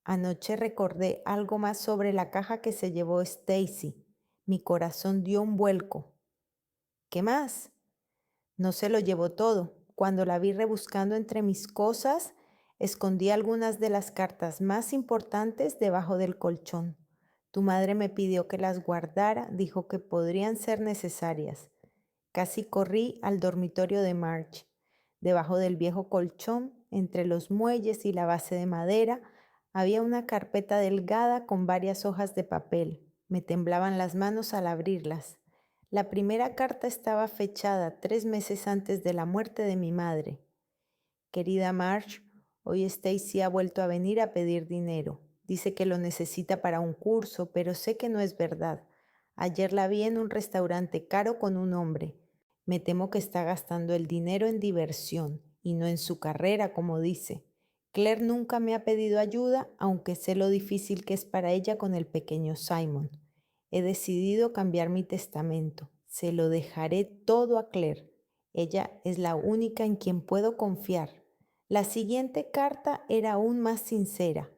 Anoche recordé algo más sobre la caja que se llevó Stacy. Mi corazón dio un vuelco. ¿Qué más? No se lo llevó todo. Cuando la vi rebuscando entre mis cosas, escondí algunas de las cartas más importantes debajo del colchón. Tu madre me pidió que las guardara, dijo que podrían ser necesarias. Casi corrí al dormitorio de Marge. Debajo del viejo colchón, entre los muelles y la base de madera, había una carpeta delgada con varias hojas de papel. Me temblaban las manos al abrirlas. La primera carta estaba fechada 3 meses antes de la muerte de mi madre. Querida Marge, hoy Stacy ha vuelto a venir a pedir dinero. Dice que lo necesita para un curso, pero sé que no es verdad. Ayer la vi en un restaurante caro con un hombre. Me temo que está gastando el dinero en diversión y no en su carrera, como dice. Claire nunca me ha pedido ayuda, aunque sé lo difícil que es para ella con el pequeño Simon. He decidido cambiar mi testamento. Se lo dejaré todo a Claire. Ella es la única en quien puedo confiar. La siguiente carta era aún más sincera.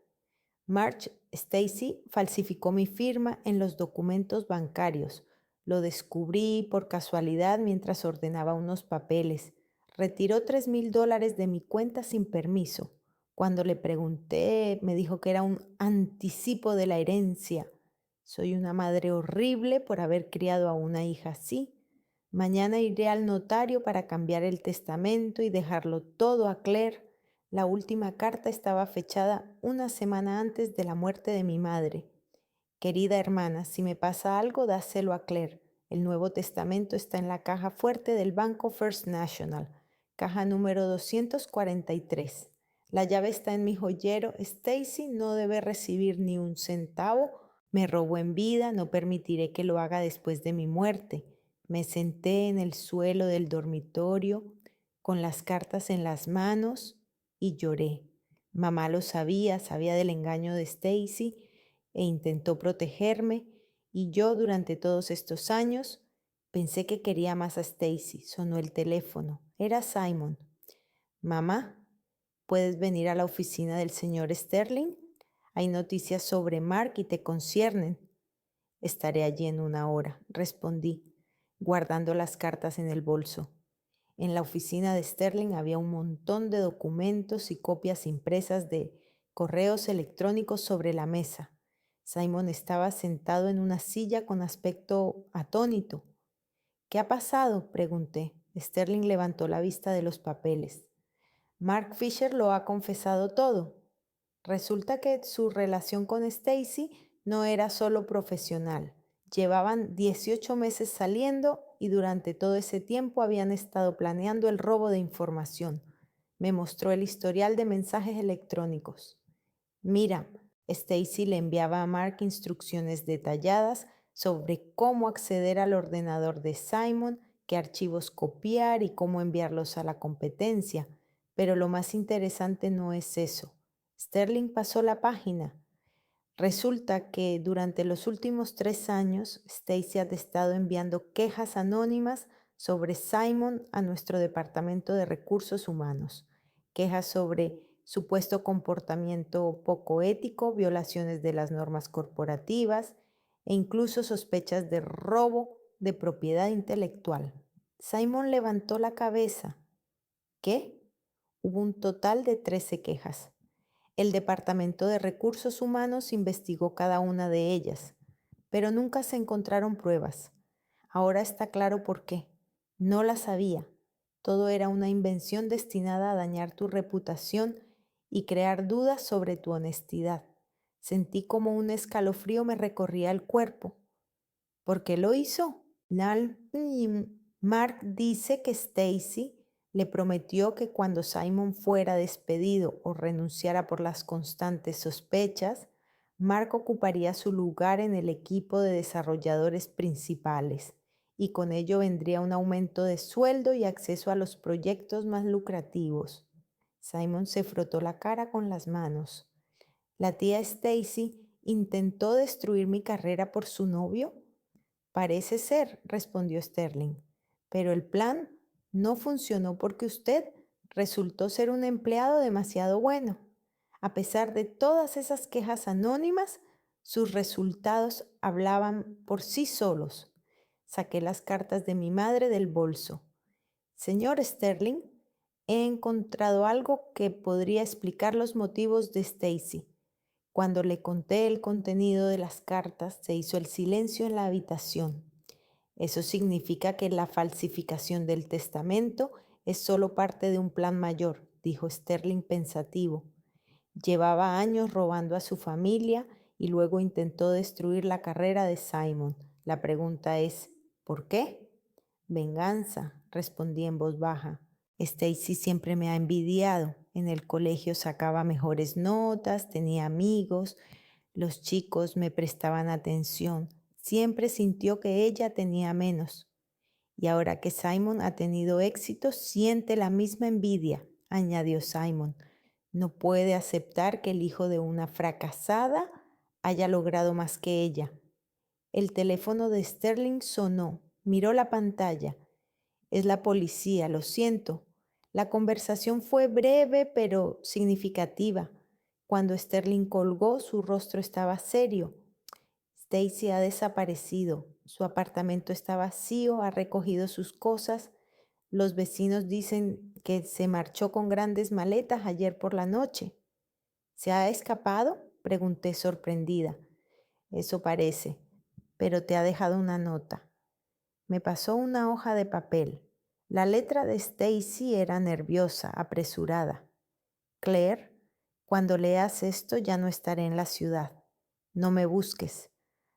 Marge, Stacy falsificó mi firma en los documentos bancarios. Lo descubrí por casualidad mientras ordenaba unos papeles. Retiró $3,000 de mi cuenta sin permiso. Cuando le pregunté, me dijo que era un anticipo de la herencia. Soy una madre horrible por haber criado a una hija así. Mañana iré al notario para cambiar el testamento y dejarlo todo a Claire. La última carta estaba fechada una semana antes de la muerte de mi madre. Querida hermana, si me pasa algo, dáselo a Claire. El Nuevo Testamento está en la caja fuerte del Banco First National, caja número 243. La llave está en mi joyero. Stacy no debe recibir ni un centavo. Me robó en vida, no permitiré que lo haga después de mi muerte. Me senté en el suelo del dormitorio con las cartas en las manos y lloré. Mamá lo sabía, sabía del engaño de Stacy e intentó protegerme, y yo durante todos estos años pensé que quería más a Stacy. Sonó el teléfono. Era Simon. Mamá, ¿puedes venir a la oficina del señor Sterling? Hay noticias sobre Mark y te conciernen. Estaré allí en 1 hora, respondí, guardando las cartas en el bolso. En la oficina de Sterling había un montón de documentos y copias impresas de correos electrónicos sobre la mesa. Simon estaba sentado en una silla con aspecto atónito. ¿Qué ha pasado?, pregunté. Sterling levantó la vista de los papeles. Mark Fisher lo ha confesado todo. Resulta que su relación con Stacy no era solo profesional. Llevaban 18 meses saliendo y durante todo ese tiempo habían estado planeando el robo de información. Me mostró el historial de mensajes electrónicos. Mira, Stacy le enviaba a Mark instrucciones detalladas sobre cómo acceder al ordenador de Simon, qué archivos copiar y cómo enviarlos a la competencia. Pero lo más interesante no es eso. Sterling pasó la página. Resulta que durante los últimos 3 años, Stacy ha estado enviando quejas anónimas sobre Simon a nuestro departamento de recursos humanos. Quejas sobre supuesto comportamiento poco ético, violaciones de las normas corporativas e incluso sospechas de robo de propiedad intelectual. Simon levantó la cabeza. ¿Qué? Hubo un total de 13 quejas. El Departamento de Recursos Humanos investigó cada una de ellas, pero nunca se encontraron pruebas. Ahora está claro por qué. No las había. Todo era una invención destinada a dañar tu reputación y crear dudas sobre tu honestidad. Sentí como un escalofrío me recorría el cuerpo. ¿Por qué lo hizo? Mark dice que Stacy le prometió que cuando Simon fuera despedido o renunciara por las constantes sospechas, Mark ocuparía su lugar en el equipo de desarrolladores principales y con ello vendría un aumento de sueldo y acceso a los proyectos más lucrativos. Simon se frotó la cara con las manos. ¿La tía Stacy intentó destruir mi carrera por su novio? Parece ser, respondió Sterling, pero el plan no funcionó porque usted resultó ser un empleado demasiado bueno. A pesar de todas esas quejas anónimas, sus resultados hablaban por sí solos. Saqué las cartas de mi madre del bolso. Señor Sterling, he encontrado algo que podría explicar los motivos de Stacy. Cuando le conté el contenido de las cartas, se hizo el silencio en la habitación. Eso significa que la falsificación del testamento es solo parte de un plan mayor, dijo Sterling pensativo. Llevaba años robando a su familia y luego intentó destruir la carrera de Simon. La pregunta es, ¿Por qué? Venganza, respondí en voz baja. Stacy siempre me ha envidiado. En el colegio sacaba mejores notas, tenía amigos, los chicos me prestaban atención. Siempre sintió que ella tenía menos. Y ahora que Simon ha tenido éxito, siente la misma envidia, añadió Simon. No puede aceptar que el hijo de una fracasada haya logrado más que ella. El teléfono de Sterling sonó. Miró la pantalla. Es la policía, lo siento. La conversación fue breve pero significativa. Cuando Sterling colgó, su rostro estaba serio. Stacy ha desaparecido. Su apartamento está vacío, ha recogido sus cosas. Los vecinos dicen que se marchó con grandes maletas ayer por la noche. ¿Se ha escapado? Pregunté sorprendida. Eso parece, pero te ha dejado una nota. Me pasó una hoja de papel. La letra de Stacy era nerviosa, apresurada. Claire, cuando leas esto ya no estaré en la ciudad. No me busques.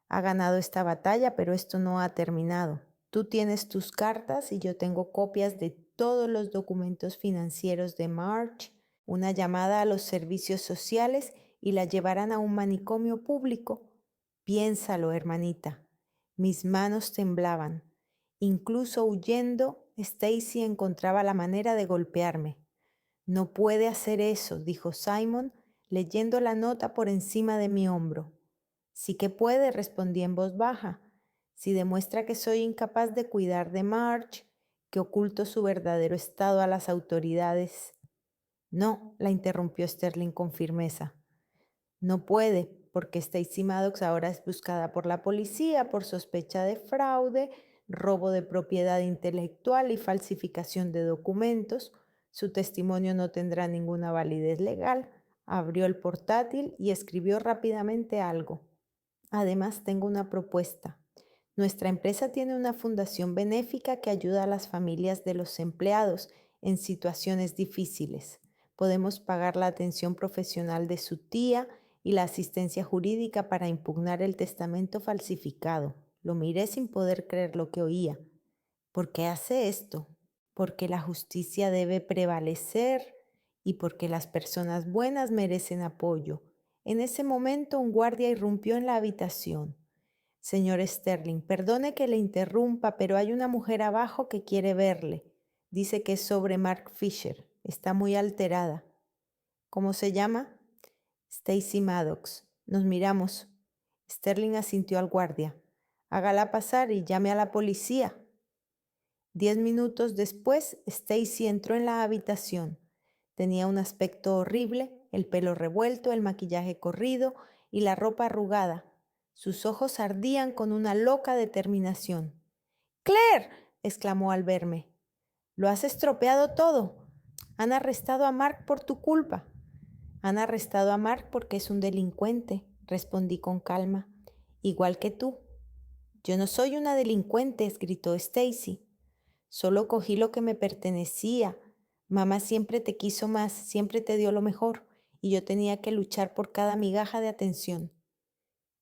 Ha ganado esta batalla, pero esto no ha terminado. Tú tienes tus cartas y yo tengo copias de todos los documentos financieros de March, una llamada a los servicios sociales y la llevarán a un manicomio público. Piénsalo, hermanita. Mis manos temblaban. Incluso huyendo, Stacy encontraba la manera de golpearme. No puede hacer eso, dijo Simon, leyendo la nota por encima de mi hombro. Sí que puede, respondí en voz baja. Si demuestra que soy incapaz de cuidar de March, que oculto su verdadero estado a las autoridades. No, la interrumpió Sterling con firmeza. No puede, porque Stacy Maddox ahora es buscada por la policía por sospecha de fraude, robo de propiedad intelectual y falsificación de documentos. Su testimonio no tendrá ninguna validez legal. Abrió el portátil y escribió rápidamente algo. Además, tengo una propuesta. Nuestra empresa tiene una fundación benéfica que ayuda a las familias de los empleados en situaciones difíciles. Podemos pagar la atención profesional de su tía y la asistencia jurídica para impugnar el testamento falsificado. Lo miré sin poder creer lo que oía. ¿Por qué hace esto? Porque la justicia debe prevalecer y porque las personas buenas merecen apoyo. En ese momento un guardia irrumpió en la habitación. Señor Sterling, perdone que le interrumpa, pero hay una mujer abajo que quiere verle. Dice que es sobre Mark Fisher. Está muy alterada. ¿Cómo se llama? Stacy Maddox. Nos miramos. Sterling asintió al guardia. Hágala pasar y llame a la policía. 10 minutos después, Stacy entró en la habitación. Tenía un aspecto horrible, el pelo revuelto, el maquillaje corrido y la ropa arrugada. Sus ojos ardían con una loca determinación. ¡Claire!, exclamó al verme. «Lo has estropeado todo. Han arrestado a Mark por tu culpa». «Han arrestado a Mark porque es un delincuente», respondí con calma. «Igual que tú». «Yo no soy una delincuente», gritó Stacy. «Solo cogí lo que me pertenecía. Mamá siempre te quiso más, siempre te dio lo mejor, y yo tenía que luchar por cada migaja de atención».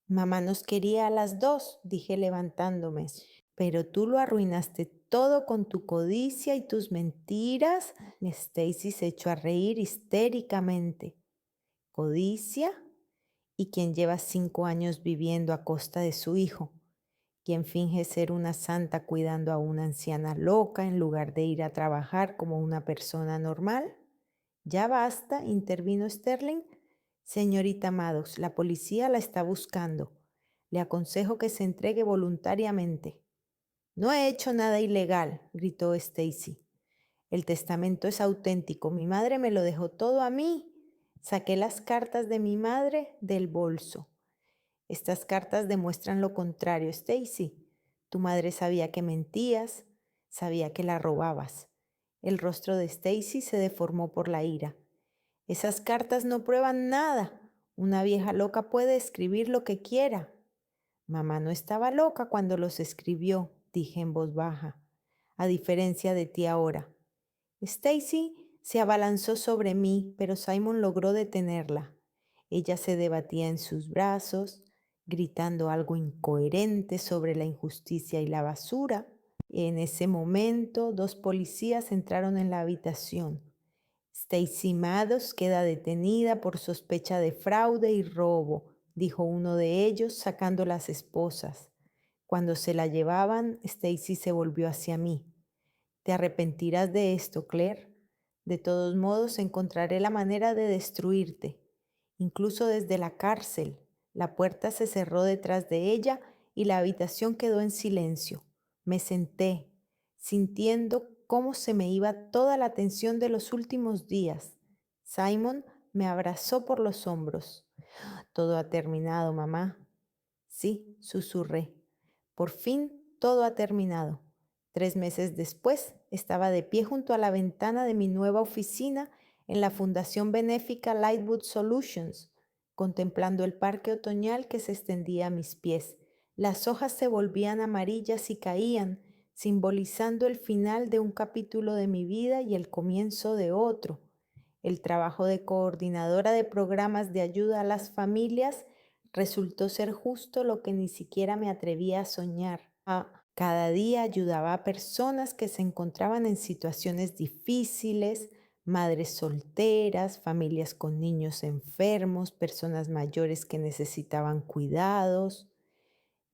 «Mamá nos quería a las dos», dije levantándome. «Pero tú lo arruinaste todo con tu codicia y tus mentiras». Stacy se echó a reír histéricamente. «¿Codicia? ¿Y quien lleva 5 años viviendo a costa de su hijo? Quien finge ser una santa cuidando a una anciana loca en lugar de ir a trabajar como una persona normal?» «Ya basta», intervino Sterling. «Señorita Maddox, la policía la está buscando. Le aconsejo que se entregue voluntariamente». «No he hecho nada ilegal», gritó Stacy. «El testamento es auténtico. Mi madre me lo dejó todo a mí». Saqué las cartas de mi madre del bolso. «Estas cartas demuestran lo contrario, Stacy. Tu madre sabía que mentías, sabía que la robabas». El rostro de Stacy se deformó por la ira. «Esas cartas no prueban nada. Una vieja loca puede escribir lo que quiera». «Mamá no estaba loca cuando los escribió», dije en voz baja, «a diferencia de ti ahora». Stacy se abalanzó sobre mí, pero Simon logró detenerla. Ella se debatía en sus brazos, gritando algo incoherente sobre la injusticia y la basura. En ese momento, dos policías entraron en la habitación. Stacy Maddox queda detenida por sospecha de fraude y robo, dijo uno de ellos, sacando las esposas. Cuando se la llevaban, Stacy se volvió hacia mí. Te arrepentirás de esto, Claire. De todos modos, encontraré la manera de destruirte. Incluso desde la cárcel. La puerta se cerró detrás de ella y la habitación quedó en silencio. Me senté, sintiendo cómo se me iba toda la tensión de los últimos días. Simon me abrazó por los hombros. Todo ha terminado, mamá. Sí, susurré. Por fin todo ha terminado. 3 meses después, estaba de pie junto a la ventana de mi nueva oficina en la Fundación Benéfica Lightwood Solutions, contemplando el parque otoñal que se extendía a mis pies. Las hojas se volvían amarillas y caían, simbolizando el final de un capítulo de mi vida y el comienzo de otro. El trabajo de coordinadora de programas de ayuda a las familias resultó ser justo lo que ni siquiera me atrevía a soñar. Cada día ayudaba a personas que se encontraban en situaciones difíciles, madres solteras, familias con niños enfermos, personas mayores que necesitaban cuidados.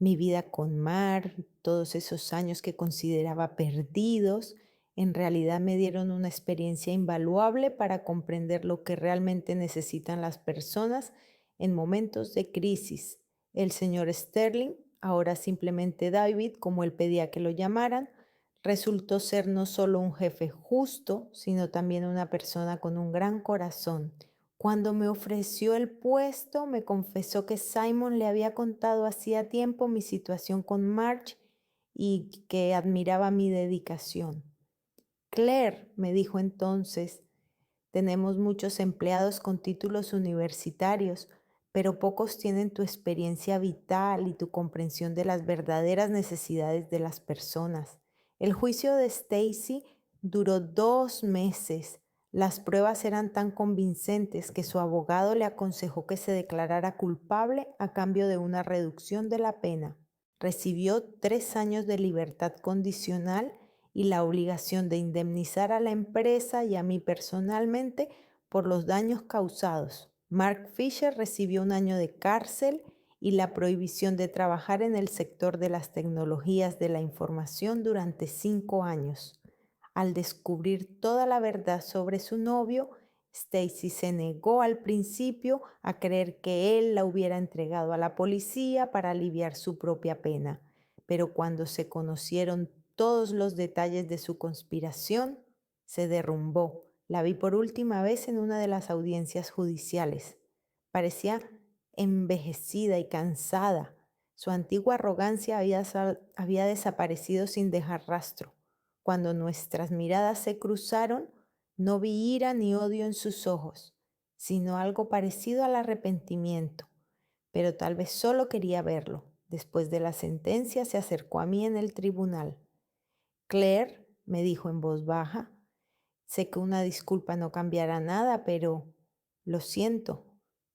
Mi vida con Mar, todos esos años que consideraba perdidos, en realidad me dieron una experiencia invaluable para comprender lo que realmente necesitan las personas en momentos de crisis. El señor Sterling, ahora simplemente David, como él pedía que lo llamaran, resultó ser no solo un jefe justo, sino también una persona con un gran corazón. Cuando me ofreció el puesto, me confesó que Simon le había contado hacía tiempo mi situación con Marge y que admiraba mi dedicación. Claire, me dijo entonces, tenemos muchos empleados con títulos universitarios, pero pocos tienen tu experiencia vital y tu comprensión de las verdaderas necesidades de las personas. El juicio de Stacy duró 2 meses. Las pruebas eran tan convincentes que su abogado le aconsejó que se declarara culpable a cambio de una reducción de la pena. Recibió 3 años de libertad condicional y la obligación de indemnizar a la empresa y a mí personalmente por los daños causados. Mark Fisher recibió 1 año de cárcel y la prohibición de trabajar en el sector de las tecnologías de la información durante 5 años. Al descubrir toda la verdad sobre su novio, Stacy se negó al principio a creer que él la hubiera entregado a la policía para aliviar su propia pena, pero cuando se conocieron todos los detalles de su conspiración, se derrumbó. La vi por última vez en una de las audiencias judiciales. Parecía envejecida y cansada. Su antigua arrogancia había desaparecido sin dejar rastro. Cuando nuestras miradas se cruzaron, no vi ira ni odio en sus ojos, sino algo parecido al arrepentimiento, pero tal vez solo quería verlo. Después de la sentencia se acercó a mí en el tribunal. Claire, me dijo en voz baja, sé que una disculpa no cambiará nada, pero lo siento,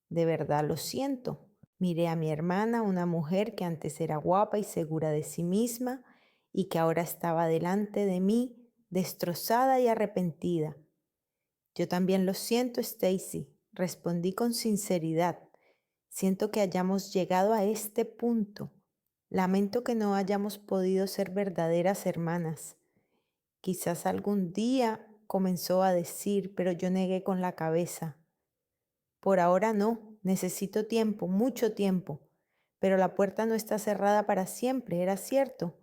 de verdad lo siento. Miré a mi hermana, una mujer que antes era guapa y segura de sí misma y que ahora estaba delante de mí, destrozada y arrepentida. Yo también lo siento, Stacy, respondí con sinceridad. Siento que hayamos llegado a este punto. Lamento que no hayamos podido ser verdaderas hermanas. Quizás algún día, comenzó a decir, pero yo negué con la cabeza. Por ahora no, necesito tiempo, mucho tiempo. Pero la puerta no está cerrada para siempre, era cierto.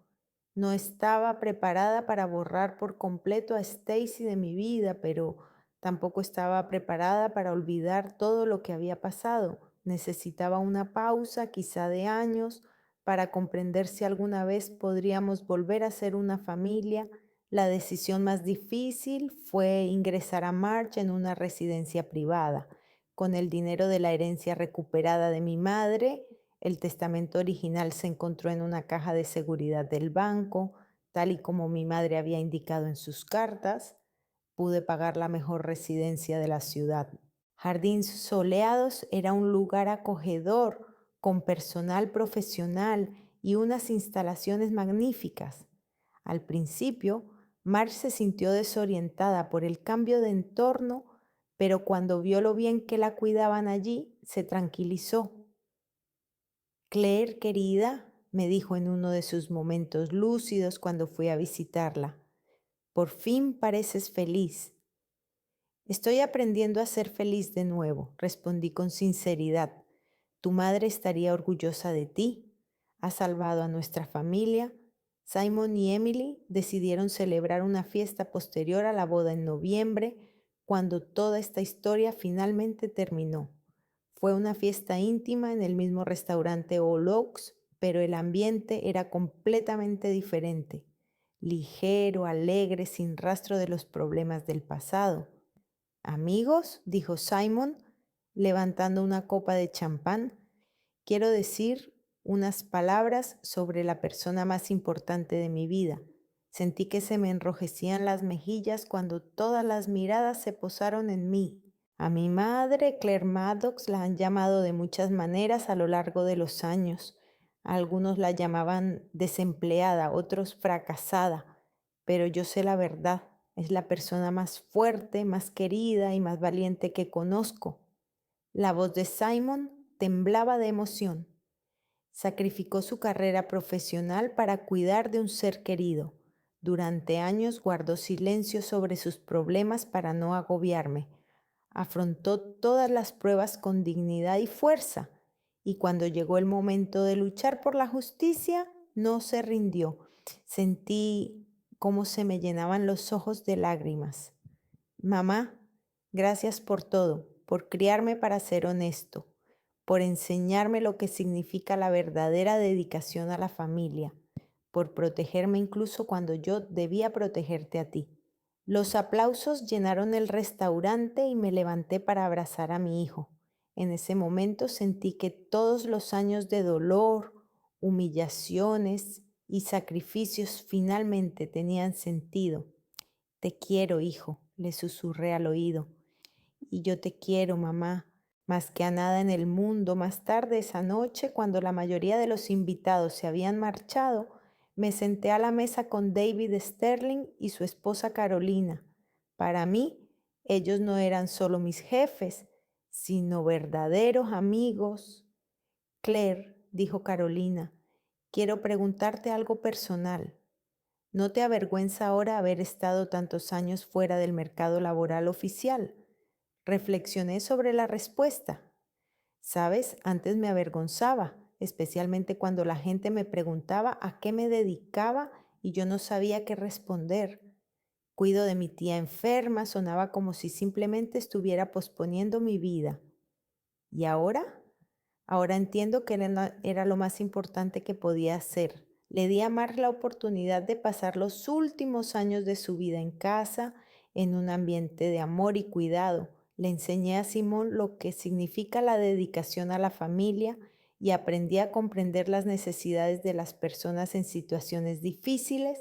No estaba preparada para borrar por completo a Stacy de mi vida, pero tampoco estaba preparada para olvidar todo lo que había pasado. Necesitaba una pausa, quizá de años, para comprender si alguna vez podríamos volver a ser una familia. La decisión más difícil fue ingresar a March en una residencia privada. Con el dinero de la herencia recuperada de mi madre, el testamento original se encontró en una caja de seguridad del banco, tal y como mi madre había indicado en sus cartas. Pude pagar la mejor residencia de la ciudad. Jardines Soleados era un lugar acogedor, con personal profesional y unas instalaciones magníficas. Al principio, Marge se sintió desorientada por el cambio de entorno, pero cuando vio lo bien que la cuidaban allí, se tranquilizó. Claire, querida, me dijo en uno de sus momentos lúcidos cuando fui a visitarla, por fin pareces feliz. Estoy aprendiendo a ser feliz de nuevo, respondí con sinceridad. Tu madre estaría orgullosa de ti. Has salvado a nuestra familia. Simon y Emily decidieron celebrar una fiesta posterior a la boda en noviembre, cuando toda esta historia finalmente terminó. Fue una fiesta íntima en el mismo restaurante All Oaks, pero el ambiente era completamente diferente. Ligero, alegre, sin rastro de los problemas del pasado. Amigos, dijo Simon, levantando una copa de champán, quiero decir unas palabras sobre la persona más importante de mi vida. Sentí que se me enrojecían las mejillas cuando todas las miradas se posaron en mí. A mi madre, Claire Maddox, la han llamado de muchas maneras a lo largo de los años. Algunos la llamaban desempleada, otros fracasada, pero yo sé la verdad. Es la persona más fuerte, más querida y más valiente que conozco. La voz de Simon temblaba de emoción. Sacrificó su carrera profesional para cuidar de un ser querido. Durante años guardó silencio sobre sus problemas para no agobiarme. Afrontó todas las pruebas con dignidad y fuerza, y cuando llegó el momento de luchar por la justicia, no se rindió. Sentí cómo se me llenaban los ojos de lágrimas. Mamá, gracias por todo, por criarme para ser honesto, por enseñarme lo que significa la verdadera dedicación a la familia, por protegerme incluso cuando yo debía protegerte a ti. Los aplausos llenaron el restaurante y me levanté para abrazar a mi hijo. En ese momento sentí que todos los años de dolor, humillaciones y sacrificios finalmente tenían sentido. Te quiero, hijo, le susurré al oído. Y yo te quiero, mamá, más que a nada en el mundo. Más tarde esa noche, cuando la mayoría de los invitados se habían marchado, me senté a la mesa con David Sterling y su esposa Carolina. Para mí, ellos no eran solo mis jefes, sino verdaderos amigos. Claire, dijo Carolina, quiero preguntarte algo personal. ¿No te avergüenza ahora haber estado tantos años fuera del mercado laboral oficial? Reflexioné sobre la respuesta. Sabes, antes me avergonzaba, especialmente cuando la gente me preguntaba a qué me dedicaba y yo no sabía qué responder. Cuido de mi tía enferma, sonaba como si simplemente estuviera posponiendo mi vida. ¿Y ahora? Ahora entiendo que era lo más importante que podía hacer. Le di a Mar la oportunidad de pasar los últimos años de su vida en casa, en un ambiente de amor y cuidado. Le enseñé a Simón lo que significa la dedicación a la familia y aprendí a comprender las necesidades de las personas en situaciones difíciles,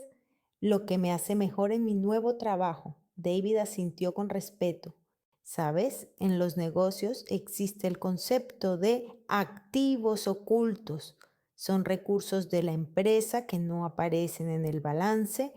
lo que me hace mejor en mi nuevo trabajo. David asintió con respeto. ¿Sabes? En los negocios existe el concepto de activos ocultos. Son recursos de la empresa que no aparecen en el balance,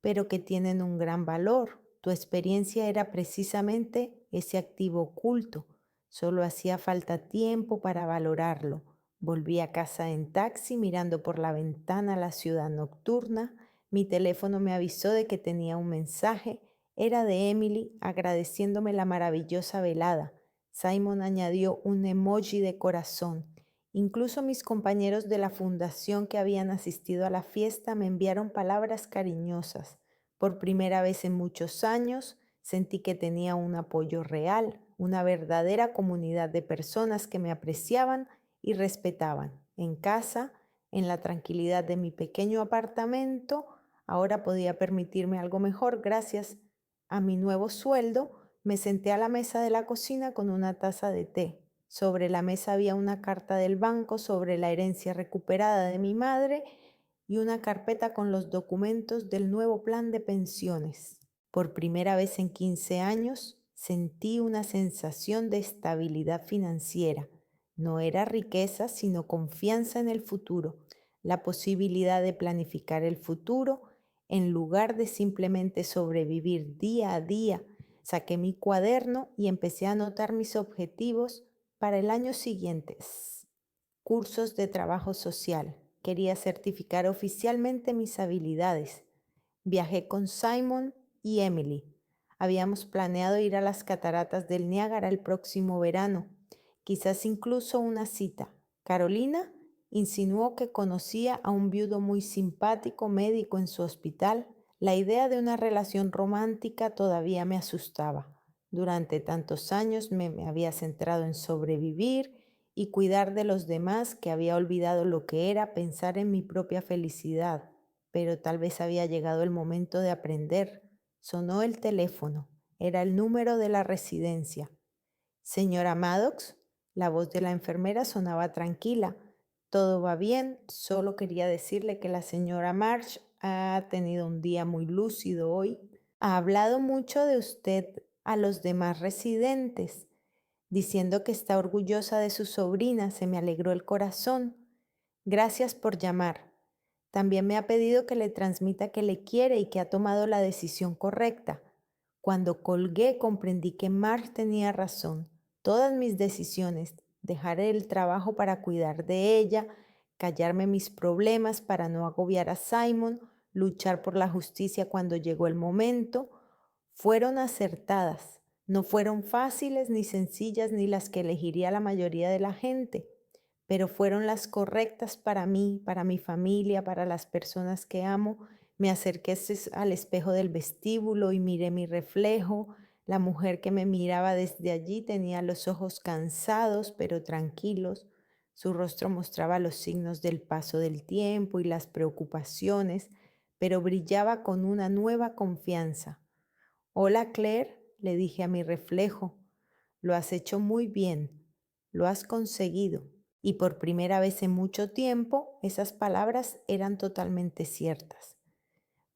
pero que tienen un gran valor. Tu experiencia era precisamente ese activo oculto. Solo hacía falta tiempo para valorarlo. Volví a casa en taxi mirando por la ventana la ciudad nocturna. Mi teléfono me avisó de que tenía un mensaje. Era de Emily agradeciéndome la maravillosa velada. Simon añadió un emoji de corazón. Incluso mis compañeros de la fundación que habían asistido a la fiesta me enviaron palabras cariñosas. Por primera vez en muchos años sentí que tenía un apoyo real, una verdadera comunidad de personas que me apreciaban y respetaban. En casa, en la tranquilidad de mi pequeño apartamento, ahora podía permitirme algo mejor gracias a mi nuevo sueldo. Me senté a la mesa de la cocina con una taza de té. Sobre la mesa había una carta del banco sobre la herencia recuperada de mi madre y una carpeta con los documentos del nuevo plan de pensiones. Por primera vez en 15 años sentí una sensación de estabilidad financiera. No era riqueza, sino confianza en el futuro, la posibilidad de planificar el futuro en lugar de simplemente sobrevivir día a día. Saqué mi cuaderno y empecé a anotar mis objetivos para el año siguiente. Cursos de trabajo social. Quería certificar oficialmente mis habilidades. Viajé con Simon y Emily. Habíamos planeado ir a las cataratas del Niágara el próximo verano, quizás incluso una cita. Carolina insinuó que conocía a un viudo muy simpático médico en su hospital. La idea de una relación romántica todavía me asustaba. Durante tantos años me había centrado en sobrevivir y cuidar de los demás, que había olvidado lo que era pensar en mi propia felicidad. Pero tal vez había llegado el momento de aprender. Sonó el teléfono. Era el número de la residencia. Señora Maddox, la voz de la enfermera sonaba tranquila. Todo va bien, solo quería decirle que la señora March ha tenido un día muy lúcido hoy. Ha hablado mucho de usted a los demás residentes, diciendo que está orgullosa de su sobrina. Se me alegró el corazón. Gracias por llamar. También me ha pedido que le transmita que le quiere y que ha tomado la decisión correcta. Cuando colgué comprendí que Marge tenía razón. Todas mis decisiones, dejar el trabajo para cuidar de ella, callarme mis problemas para no agobiar a Simon, luchar por la justicia cuando llegó el momento, fueron acertadas. No fueron fáciles ni sencillas ni las que elegiría la mayoría de la gente, pero fueron las correctas para mí, para mi familia, para las personas que amo. Me acerqué al espejo del vestíbulo y miré mi reflejo. La mujer que me miraba desde allí tenía los ojos cansados pero tranquilos. Su rostro mostraba los signos del paso del tiempo y las preocupaciones, pero brillaba con una nueva confianza. Hola Claire, le dije a mi reflejo, lo has hecho muy bien, lo has conseguido. Y por primera vez en mucho tiempo, esas palabras eran totalmente ciertas.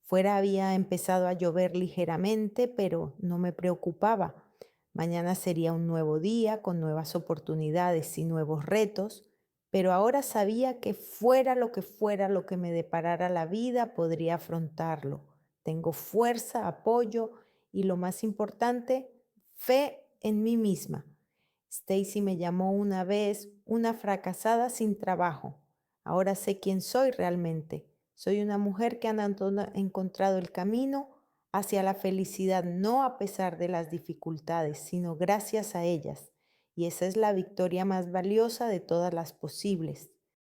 Fuera había empezado a llover ligeramente, pero no me preocupaba. Mañana sería un nuevo día con nuevas oportunidades y nuevos retos, pero ahora sabía que fuera lo que me deparara la vida, podría afrontarlo. Tengo fuerza, apoyo y lo más importante, fe en mí misma. Stacy me llamó una vez una fracasada sin trabajo. Ahora sé quién soy realmente. Soy una mujer que ha encontrado el camino hacia la felicidad, no a pesar de las dificultades, sino gracias a ellas. Y esa es la victoria más valiosa de todas las posibles.